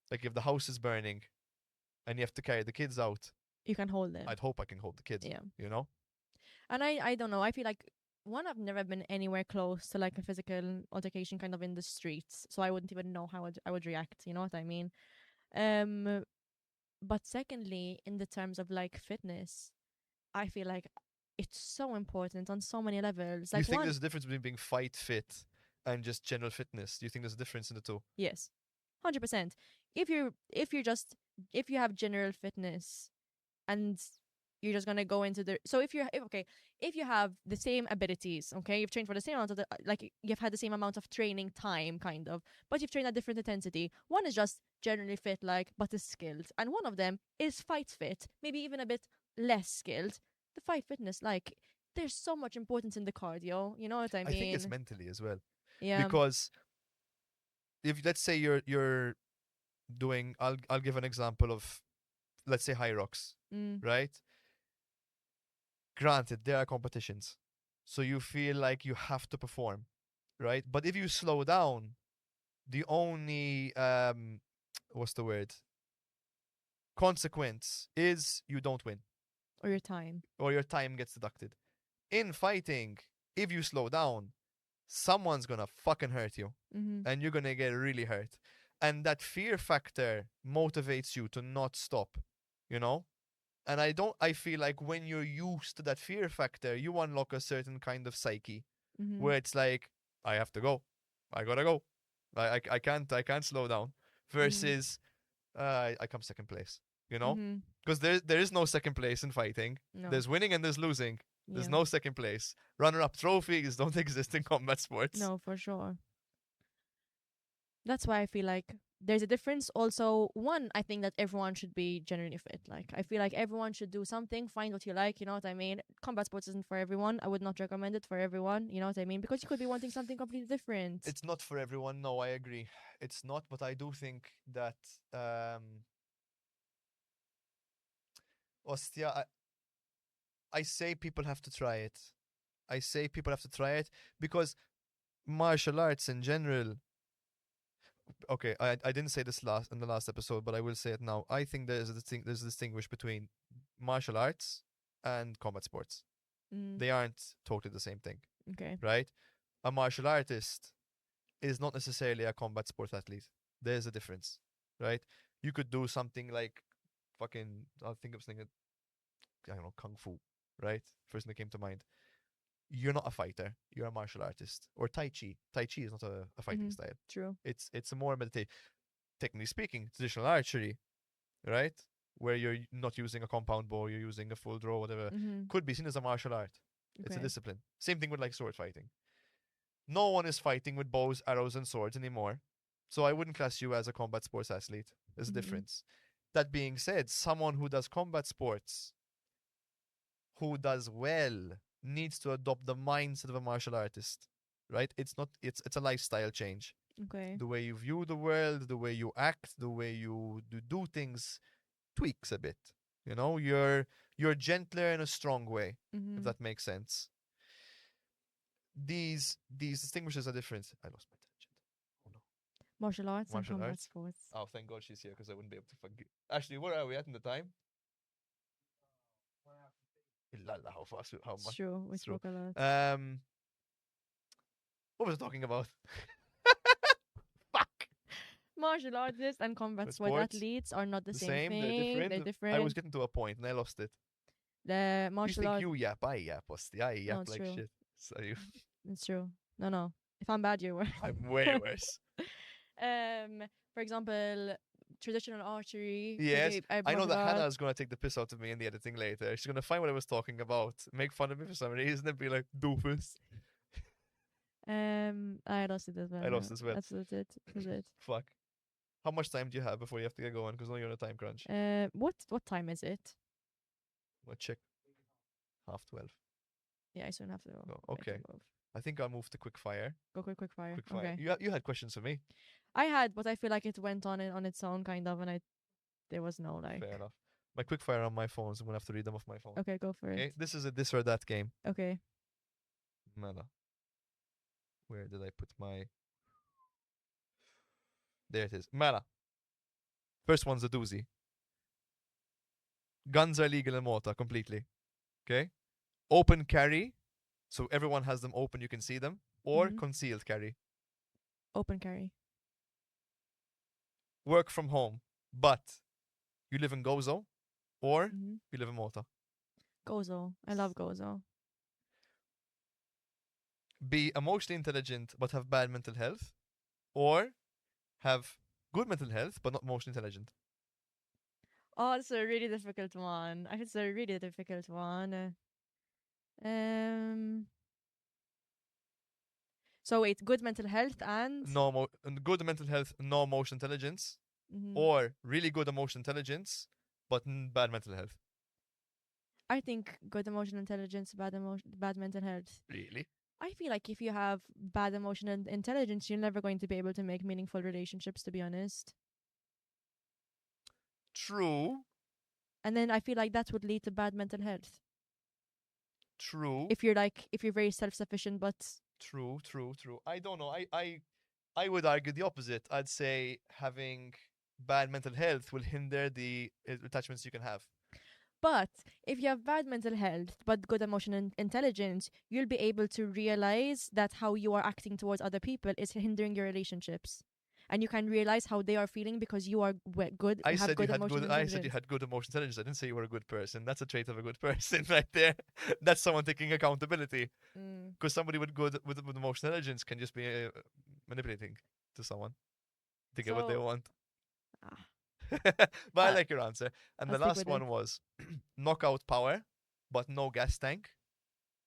Like if the house is burning and you have to carry the kids out, You can hold them. I'd hope I can hold the kids, Yeah. you know? And I don't know. I feel like one, I've never been anywhere close to like a physical altercation kind of in the streets, so I wouldn't even know how I would react. You know what I mean? Um, but secondly, in the terms of like fitness, I feel like it's so important on so many levels. You Like think one, there's a difference between being fight fit and just general fitness? Do you think there's a difference in the two? yes, 100%. If you have general fitness and you're just gonna go into the so if you have the same abilities, okay, you've trained for the same amount of like you've had the same amount of training time kind of, but you've trained at different intensity. One is just generally fit like but is skilled, and one of them is fight fit, maybe even a bit less skilled. The fight fitness, like, there's so much importance in the cardio, you know what I I think it's mean? mentally as well. Yeah. Because if let's say you're doing I'll give an example of let's say high rocks, Mm, right? Granted, there are competitions. So you feel like you have to perform, right? But if you slow down, the only what's the word? Consequence is you don't win Or your time. or your time gets deducted. In fighting, if you slow down, someone's gonna fucking hurt you Mm-hmm. and you're gonna get really hurt. And that fear factor motivates you to not stop, you know? And I feel like when you're used to that fear factor, you unlock a certain kind of psyche Mm-hmm. where it's like, I have to go. I gotta go. I can't slow down. Mm-hmm. Versus I come second place, you know? Mm-hmm. Because there is no second place in fighting. No. There's winning and there's losing. There's Yeah. no second place. Runner up trophies don't exist in combat sports. No, for sure. That's why I feel like there's a difference. Also, one, I think that everyone should be genuinely fit. Like, I feel like everyone should do something, find what you like, you know what I mean? Combat sports isn't for everyone. I would not recommend it for everyone, you know what I mean? Because you could be wanting something completely different. It's not for everyone. No, I agree. It's not, but I do think that Ostia, I say people have to try it. I say people have to try it because martial arts in general. Okay, I didn't say this last in the last episode, but I will say it now. I think there's a distinguish between martial arts and combat sports. Mm, They aren't totally the same thing, okay. right? A martial artist is not necessarily a combat sport athlete. There's a difference, right? You could do something like fucking. I think of something. I don't know, kung fu, right? First thing that came to mind. You're not a fighter. You're a martial artist. Or tai chi. Tai chi is not a fighting Mm-hmm. style. True. It's a more meditate. Technically speaking, traditional archery, right? Where you're not using a compound bow, you're using a full draw, whatever, Mm-hmm. could be seen as a martial art. It's a Okay. discipline. Same thing with like sword fighting. No one is fighting with bows, arrows, and swords anymore. So I wouldn't class you as a combat sports athlete. There's a Mm-hmm. difference. That being said, someone who does combat sports, who does well, needs to adopt the mindset of a martial artist. Right? It's not it's a lifestyle change. Okay. The way you view the world, the way you act, the way you do things tweaks a bit. You know, you're gentler in a strong way, if Mm-hmm. that makes sense. These distinguishes are different. I lost my tangent. Oh no. Martial arts and Martial combat arts. sports. Oh, thank God she's here because I wouldn't be able to forget. Actually, where are we at in the time? Lala, how fast? How It's much? true. We It's true. spoke a lot. What was I talking about? Fuck. Martial artists and combat With sport sports, athletes are not the the same same. They're thing. They're different. I was different. getting to a point and I lost it. The You martial think arts. you yap, I yap, Osti. I No, yap it's like true. shit. So you, It's true. No, no. If I'm bad, you're worse. I'm way worse. For example, traditional archery could Yes, be a I know martial that Hannah art. is gonna take the piss out of me in the editing later. She's gonna find what I was talking about, make fun of me for some reason, and be like, "Doofus." I lost it as well. I No, lost as well. that's it. That's it. Fuck. How much time do you have before you have to get going? Because now you're on a time crunch. What time is it? Let's check. 12:30. Yeah, I soon have to go. Oh, Wait, okay. go. I think I'll move to quick fire. Go quick fire. Quick fire. Okay. You had questions for me. I had, but I feel like it went on its own kind of, and there was no like. Fair enough. My quick fire on my phone, so I'm gonna have to read them off my phone. Okay, go for Okay, it. this is a this or that game. Okay. Mela. Where did I put my? There it is. Mela. First one's a doozy. Guns are legal in Malta completely. Okay. Open carry, so everyone has them open, you can see them, or Mhm. concealed carry. Open carry. Work from home, but you live in Gozo, or Mhm. you live in Malta. Gozo. I love Gozo. Be emotionally intelligent but have bad mental health, or have good mental health but not emotionally intelligent. Oh, it's a really difficult one. I think it's a really difficult one. Um. So wait, good mental health and. Good mental health, no emotional intelligence, Mhm. or really good emotional intelligence but bad mental health. I think good emotional intelligence, bad mental health. Really? I feel like if you have bad emotional intelligence, you're never going to be able to make meaningful relationships, to be honest. True. And then I feel like that would lead to bad mental health. True. if you're very self-sufficient, but True. I don't know. I would argue the opposite. I'd say having bad mental health will hinder the attachments you can have. But if you have bad mental health but good emotional intelligence, you'll be able to realize that how you are acting towards other people is hindering your relationships. And you can realize how they are feeling because you are good, I have said you good had good. emotional I said you intelligence. had good emotional intelligence. I didn't say you were a good person. That's a trait of a good person, right there. That's someone taking accountability. Mm. Because somebody with emotional intelligence can just be manipulating to someone to get what they So, want. ah, But I I'll, like your answer. And I'll the stick last with it. one was knockout power, but no gas tank,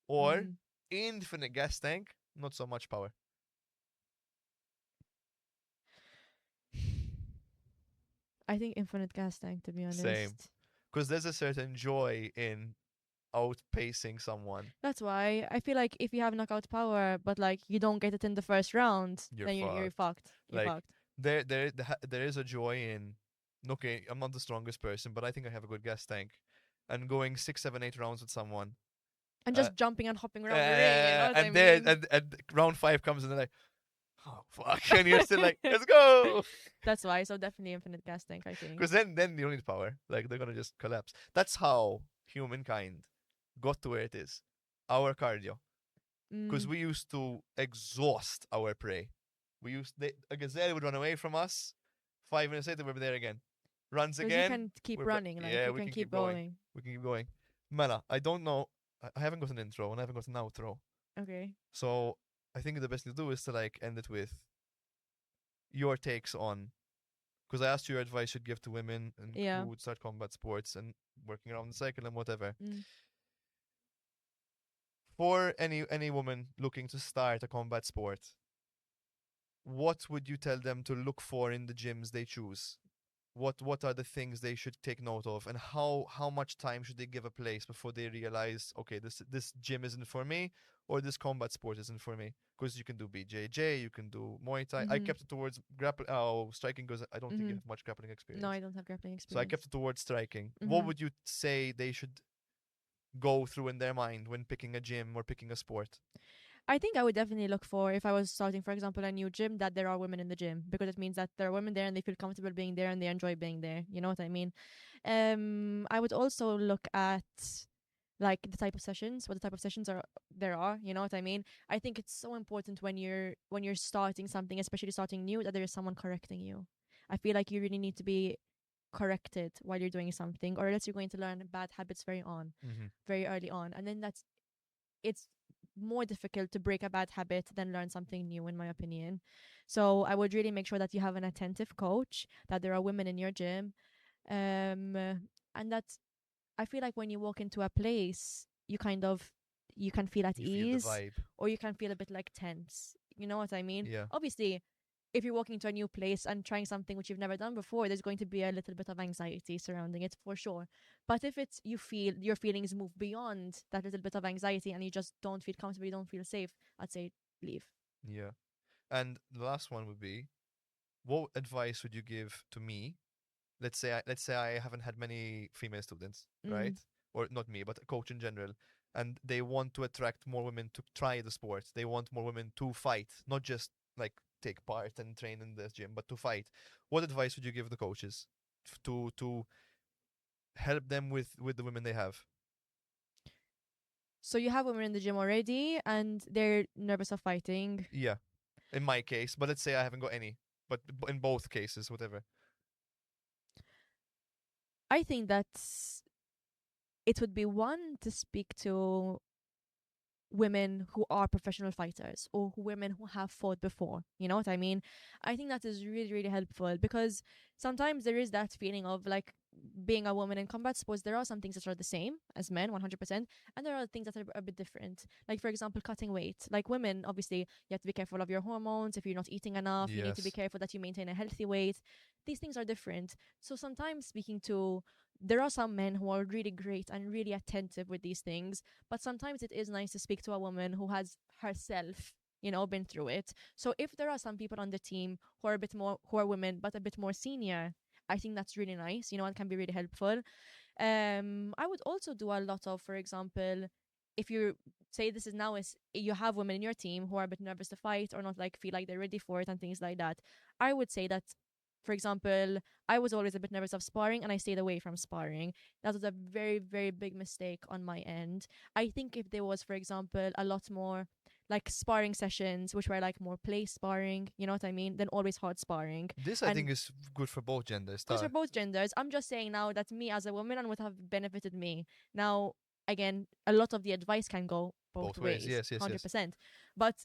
or Mm. infinite gas tank, not so much power. I think infinite gas tank, to be Same. honest. Because there's a certain joy in outpacing someone. That's why I feel like if you have knockout power, but like you don't get it in the first round, You're then you're fucked. fucked. You're Like fucked. there is a joy in. Okay, I'm not the strongest person, but I think I have a good gas tank, and going 6, 7, 8 rounds with someone. And Uh, just jumping and hopping around the ring, you know what I and there mean? and round 5 comes and they're like, oh fuck, and you're still like, let's go. That's why. So definitely infinite gas tank, I think. Because then you don't need power. Like they're gonna just collapse. That's how humankind got to where it is. Our cardio. Because Mm. we used to exhaust our prey. A gazelle would run away from us. 5 minutes later, we're there again. Runs Because you again. can keep We're running, like yeah, you we can can keep keep going. going. We can keep going. Mela, I don't know. I haven't got an intro and I haven't got an outro. Okay. So I think the best thing to do is to like end it with your takes on. Because I asked you your advice you'd give to women and who Yeah. would start combat sports and working around the cycle and whatever. Mm. For any woman looking to start a combat sport, what would you tell them to look for in the gyms they choose? What are the things they should take note of, and how much time should they give a place before they realize, okay, this gym isn't for me, or this combat sport isn't for me? Because you can do BJJ, you can do Muay Thai. I Mhm. kept it towards grappling. Oh, striking goes. I don't think you Mhm. have much grappling No, I experience, don't have grappling so I experience. kept it towards striking. What Mhm. would you say they should go through in their mind when picking a gym or picking a sport? I think I would definitely look for, if I was starting, for example, a new gym, that there are women in the gym, because it means that there are women there and they feel comfortable being there and they enjoy being there. You know what I mean? I would also look at like the type of sessions, what the type of sessions are there are. You know what I mean? I think it's so important when you're starting something, especially starting new, that there is someone correcting you. I feel like you really need to be corrected while you're doing something, or else you're going to learn bad habits Mm-hmm. very early on, and then it's more difficult to break a bad habit than learn something new, in my opinion. So I would really make sure that you have an attentive coach, that there are women in your gym, and that I feel like when you walk into a place, you can feel at You feel the ease, vibe. or you can feel a bit like tense. You know what I mean? Yeah. Obviously, if you're walking to a new place and trying something which you've never done before, there's going to be a little bit of anxiety surrounding it for sure. But if it's you feel your feelings move beyond that little bit of anxiety and you just don't feel comfortable, you don't feel safe, I'd say leave. Yeah. And the last one would be, what advice would you give to me? Let's say I haven't had many female students, right? Mm. Or not me, but a coach in general, and they want to attract more women to try the sport. They want more women to fight, not just like take part and train in the gym, but to fight. What advice would you give the coaches to help them with the women they have? So you have women in the gym already and they're nervous of fighting. Yeah, in my case, but let's say I haven't got any, but in both cases, whatever. I think that it would be one to speak to women who are professional fighters, or women who have fought before. You know what I mean? I think that is really, really helpful, because sometimes there is that feeling of like being a woman in combat sports. There are some things that are the same as men, 100%, and there are things that are a bit different. Like, for example, cutting weight. Like women, obviously, you have to be careful of your hormones. If you're not eating enough, you need to be Yes. careful that you maintain a healthy weight. These things are different. So sometimes speaking to, there are some men who are really great and really attentive with these things, but sometimes it is nice to speak to a woman who has herself, been through it. So if there are some people on the team who are a bit more, who are women but a bit more senior, I think that's really nice, and can be really helpful. I would also do a lot of, for example, if you say this is now is you have women in your team who are a bit nervous to fight or not like feel like they're ready for it and things like that, I would say that, for example, I was always a bit nervous of sparring and I stayed away from sparring. That was a very, very big mistake on my end. I think if there was, for example, a lot more like sparring sessions which were like more play sparring, you know what I mean, then always hard sparring. This I think And is good for both genders. goes for both genders. I'm just saying now that me as a woman and would have benefited me. Now, again, a lot of the advice can go both Both ways. ways, Yes, yes, yes. 100%. But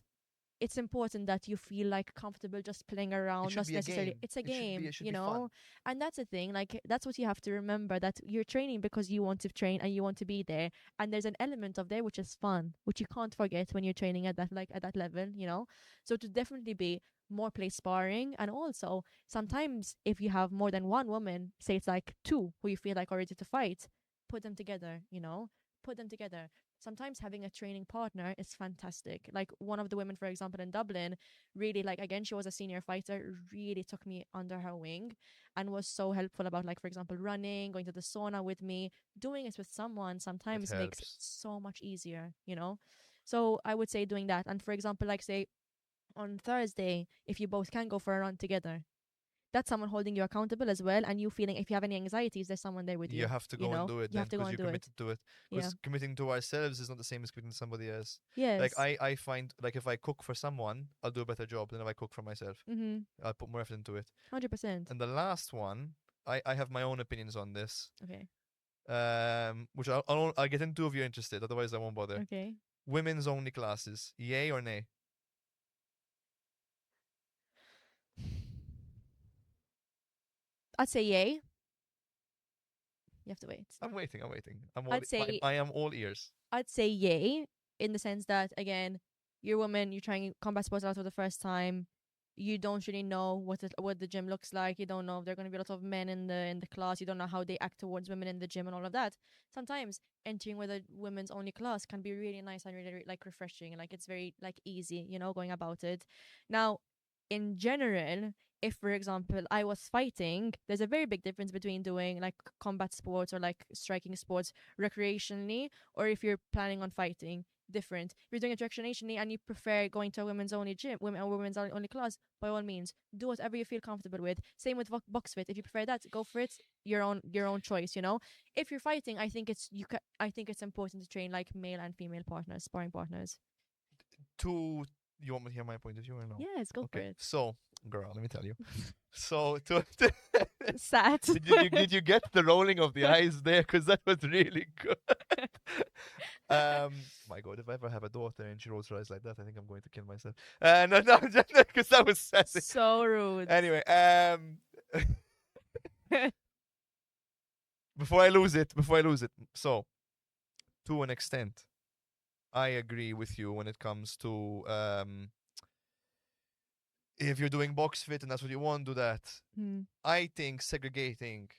it's important that you feel like comfortable just playing It around, should not be a necessarily. game. It's a It should be. game, It should you be fun. know. And that's the thing. Like that's what you have to remember, that you're training because you want to train and you want to be there. And there's an element of there which is fun, which you can't forget when you're training at that at that level, you know. So to definitely be more play sparring, and also sometimes if you have more than one woman, say it's like two who you feel like are ready to fight, put them together, you know, put them together. Sometimes having a training partner is fantastic. Like one of the women, for example, in Dublin, really like, again, she was a senior fighter, really took me under her wing and was so helpful about, like, for example, running, going to the sauna with me. Doing it with someone It sometimes makes it helps. so much easier, you know. So I would say doing that. And for example, like say on Thursday, if you both can go for a run together, that's someone holding you accountable as well. And you feeling if you have any anxieties, there's someone there with You you. have to You go and know, do it you then have to go because and you're do it. committed to it. Yeah. Because committing to ourselves is not the same as committing to somebody else. Like Yes. I find like if I cook for someone, I'll do a better job than if I cook for myself. Mhm. I'll put more effort into it. 100%. And the last one, I have my own opinions on this. Okay. Which I'll get into if you're interested. Otherwise, I won't bother. Okay. Women's only classes, yay or nay? I'd say yay. You have to wait. I'm waiting. I'm waiting. I'd say I am all ears. I'd say yay, in the sense that, again, you're a woman, you're trying combat sports out for the first time. You don't really know what the gym looks like. You don't know if there are going to be a lot of men in the class. You don't know how they act towards women in the gym and all of that. Sometimes entering with a women's only class can be really nice and really, like refreshing. Like it's very like easy, you know, going about it. Now, in general, if for example I was fighting, there's a very big difference between doing like combat sports or like striking sports recreationally, or if you're planning on fighting. Different. If you're doing it recreationally and you prefer going to a women's only gym, women's only class, by all means, do whatever you feel comfortable with. Same with box fit. If you prefer that, go for it. Your own choice. You know. If you're fighting, I think I think it's important to train like male and female partners, sparring partners. To You want me to hear my point of view or no? Yes, go for Okay. it. So, girl, let me tell you. So, Sad. did you get the rolling of the eyes there? Because that was really good. My God, if I ever have a daughter and she rolls her eyes like that, I think I'm going to kill myself. No, no, because that was sassy. So rude. Anyway, before I lose it. So, to an extent, I agree with you when it comes to if you're doing box fit and that's what you want, do that. Hmm. I think segregating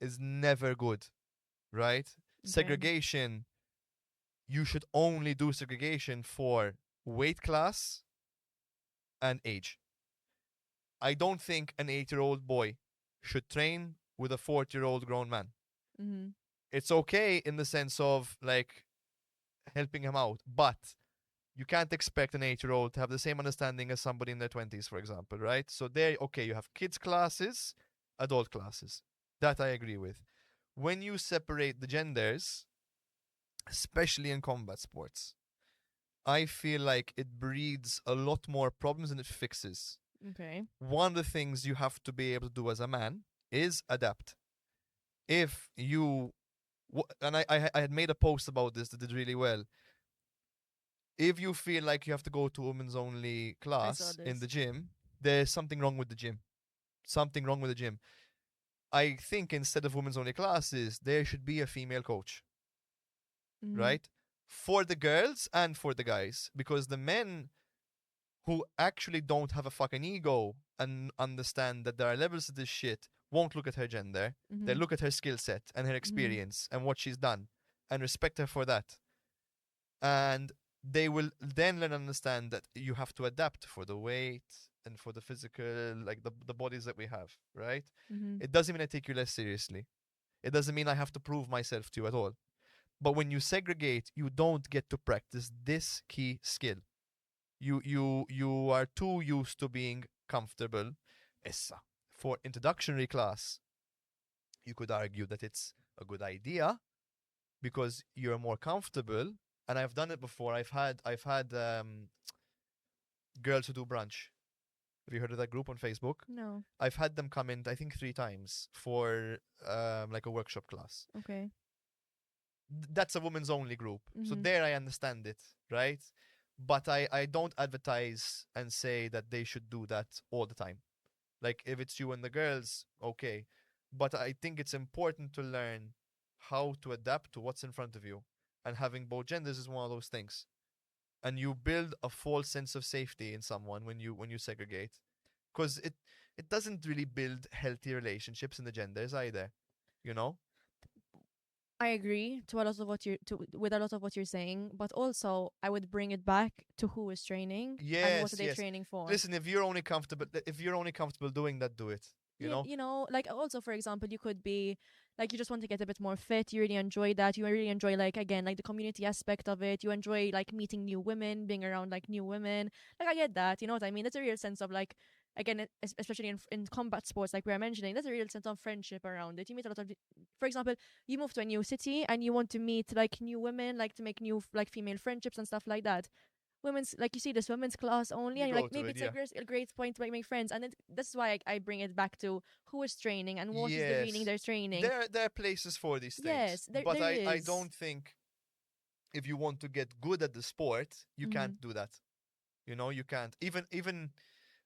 is never good, right? Okay. Segregation, you should only do segregation for weight class and age. I don't think an 8-year-old boy should train with a 40-year-old grown man. Mm-hmm. It's okay in the sense of like helping him out, but you can't expect an 8-year-old to have the same understanding as somebody in their 20s, for example, right? So there, okay, you have kids classes, adult classes. That I agree with. When you separate the genders, especially in combat sports, I feel like it breeds a lot more problems than it fixes. Okay. One of the things you have to be able to do as a man is adapt. If you, and I had made a post about this that did really well. If you feel like you have to go to women's only class in the this. gym, there's something wrong with the gym. Something wrong with the gym. I think instead of women's only classes, there should be a female coach, Mm-hmm. right? For the girls and for the guys. Because the men who actually don't have a fucking ego and understand that there are levels to this shit won't look at her gender. Mm-hmm. They look at her skill set and her experience and what she's done and respect her for that. And they will then learn and understand that you have to adapt for the weight and for the physical, like the bodies that we have, right? Mm-hmm. It doesn't mean I take you less seriously. It doesn't mean I have to prove myself to you at all. But when you segregate, you don't get to practice this key skill. You are too used to being comfortable. Issa, for introductory class, you could argue that it's a good idea because you're more comfortable. And I've done it before. I've had girls who do brunch. Have you heard of that group on Facebook? No. I've had them come in, I think, 3 times for like a workshop class. Okay. That's a women's only group. So Mhm. there I understand it, right? But I don't advertise and say that they should do that all the time. Like if it's you and the girls, okay. But I think it's important to learn how to adapt to what's in front of you. And having both genders is one of those things. And you build a false sense of safety in someone when you segregate. Because it doesn't really build healthy relationships in the genders either. You know? I agree to a lot of what you're to with a lot of what you're saying, but also I would bring it back to who is training and what are Yes, they yes. training for. Listen, if you're only comfortable doing that, do it. You know? You know, like also for example, you could be like you just want to get a bit more fit. You really enjoy that. You really enjoy like again like the community aspect of it. You enjoy like meeting new women, being around like new women. Like I get that. You know what I mean? It's a real sense of like again, especially in combat sports, like we are mentioning, there's a real sense of friendship around it. You meet a lot of, for example, you move to a new city and you want to meet like new women, like to make new like female friendships and stuff like that. Women's like you see this women's class only You and you're go like to maybe it, it's yeah. a great point to make friends and then this is why I bring it back to who is training and what is the meaning Yes. they're training. There are places for these things. Yes, there But there I is. don't think if you want to get good at the sport, you Mm-hmm. can't do that. You can't. Even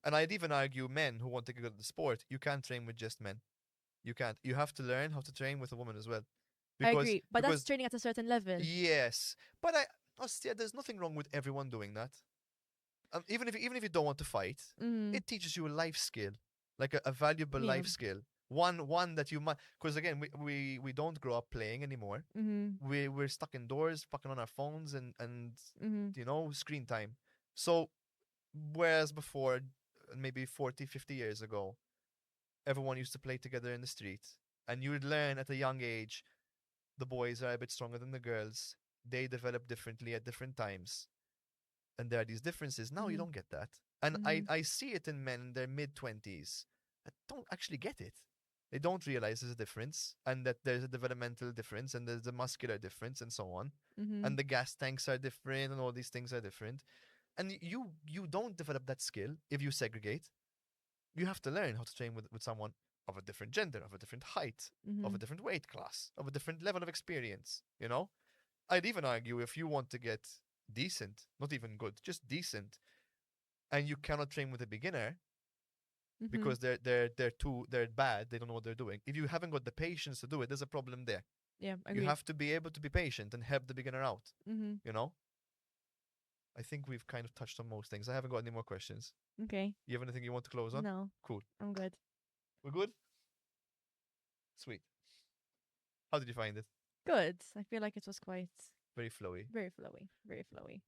and I'd even argue men who want to get good at the sport, you can't train with just men. You can't. You have to learn how to train with a woman as well. I Because agree, but that's because training at a certain level. yes. But Ostia, there's nothing wrong with everyone doing that. Even if you don't want to fight, Mm-hmm. it teaches you a life skill, like a valuable Yeah. life skill. One that you might, because again, we don't grow up playing anymore. Mm-hmm. We're stuck indoors, fucking on our phones and Mm-hmm. screen time. So whereas before, maybe 40, 50 years ago, everyone used to play together in the street, and you would learn at a young age the boys are a bit stronger than the girls. They develop differently at different times, and there are these differences. Now you Mm-hmm. don't get that. And I, Mm-hmm. I see it in men in their mid 20s that don't actually get it. They don't realize there's a difference and that there's a developmental difference and there's a muscular difference and so on. Mm-hmm. And the gas tanks are different and all these things are different. And you don't develop that skill if you segregate. You have to learn how to train with someone of a different gender, of a different height, of Mm-hmm. a different weight class, of a different level of experience. I'd even argue if you want to get decent, not even good, just decent, and you cannot train with a beginner Mm-hmm. because they're bad, they don't know what they're doing. If you haven't got the patience to do it, there's a problem there. Yeah, You agreed. have to be able to be patient and help the beginner out. Mm-hmm. You know. I think we've kind of touched on most things. I haven't got any more questions. Okay. You have anything you want to close on? No, Cool. I'm good. We're good. Sweet. How did you find it? Good. I feel like it was quite Very flowy. very flowy. Very flowy.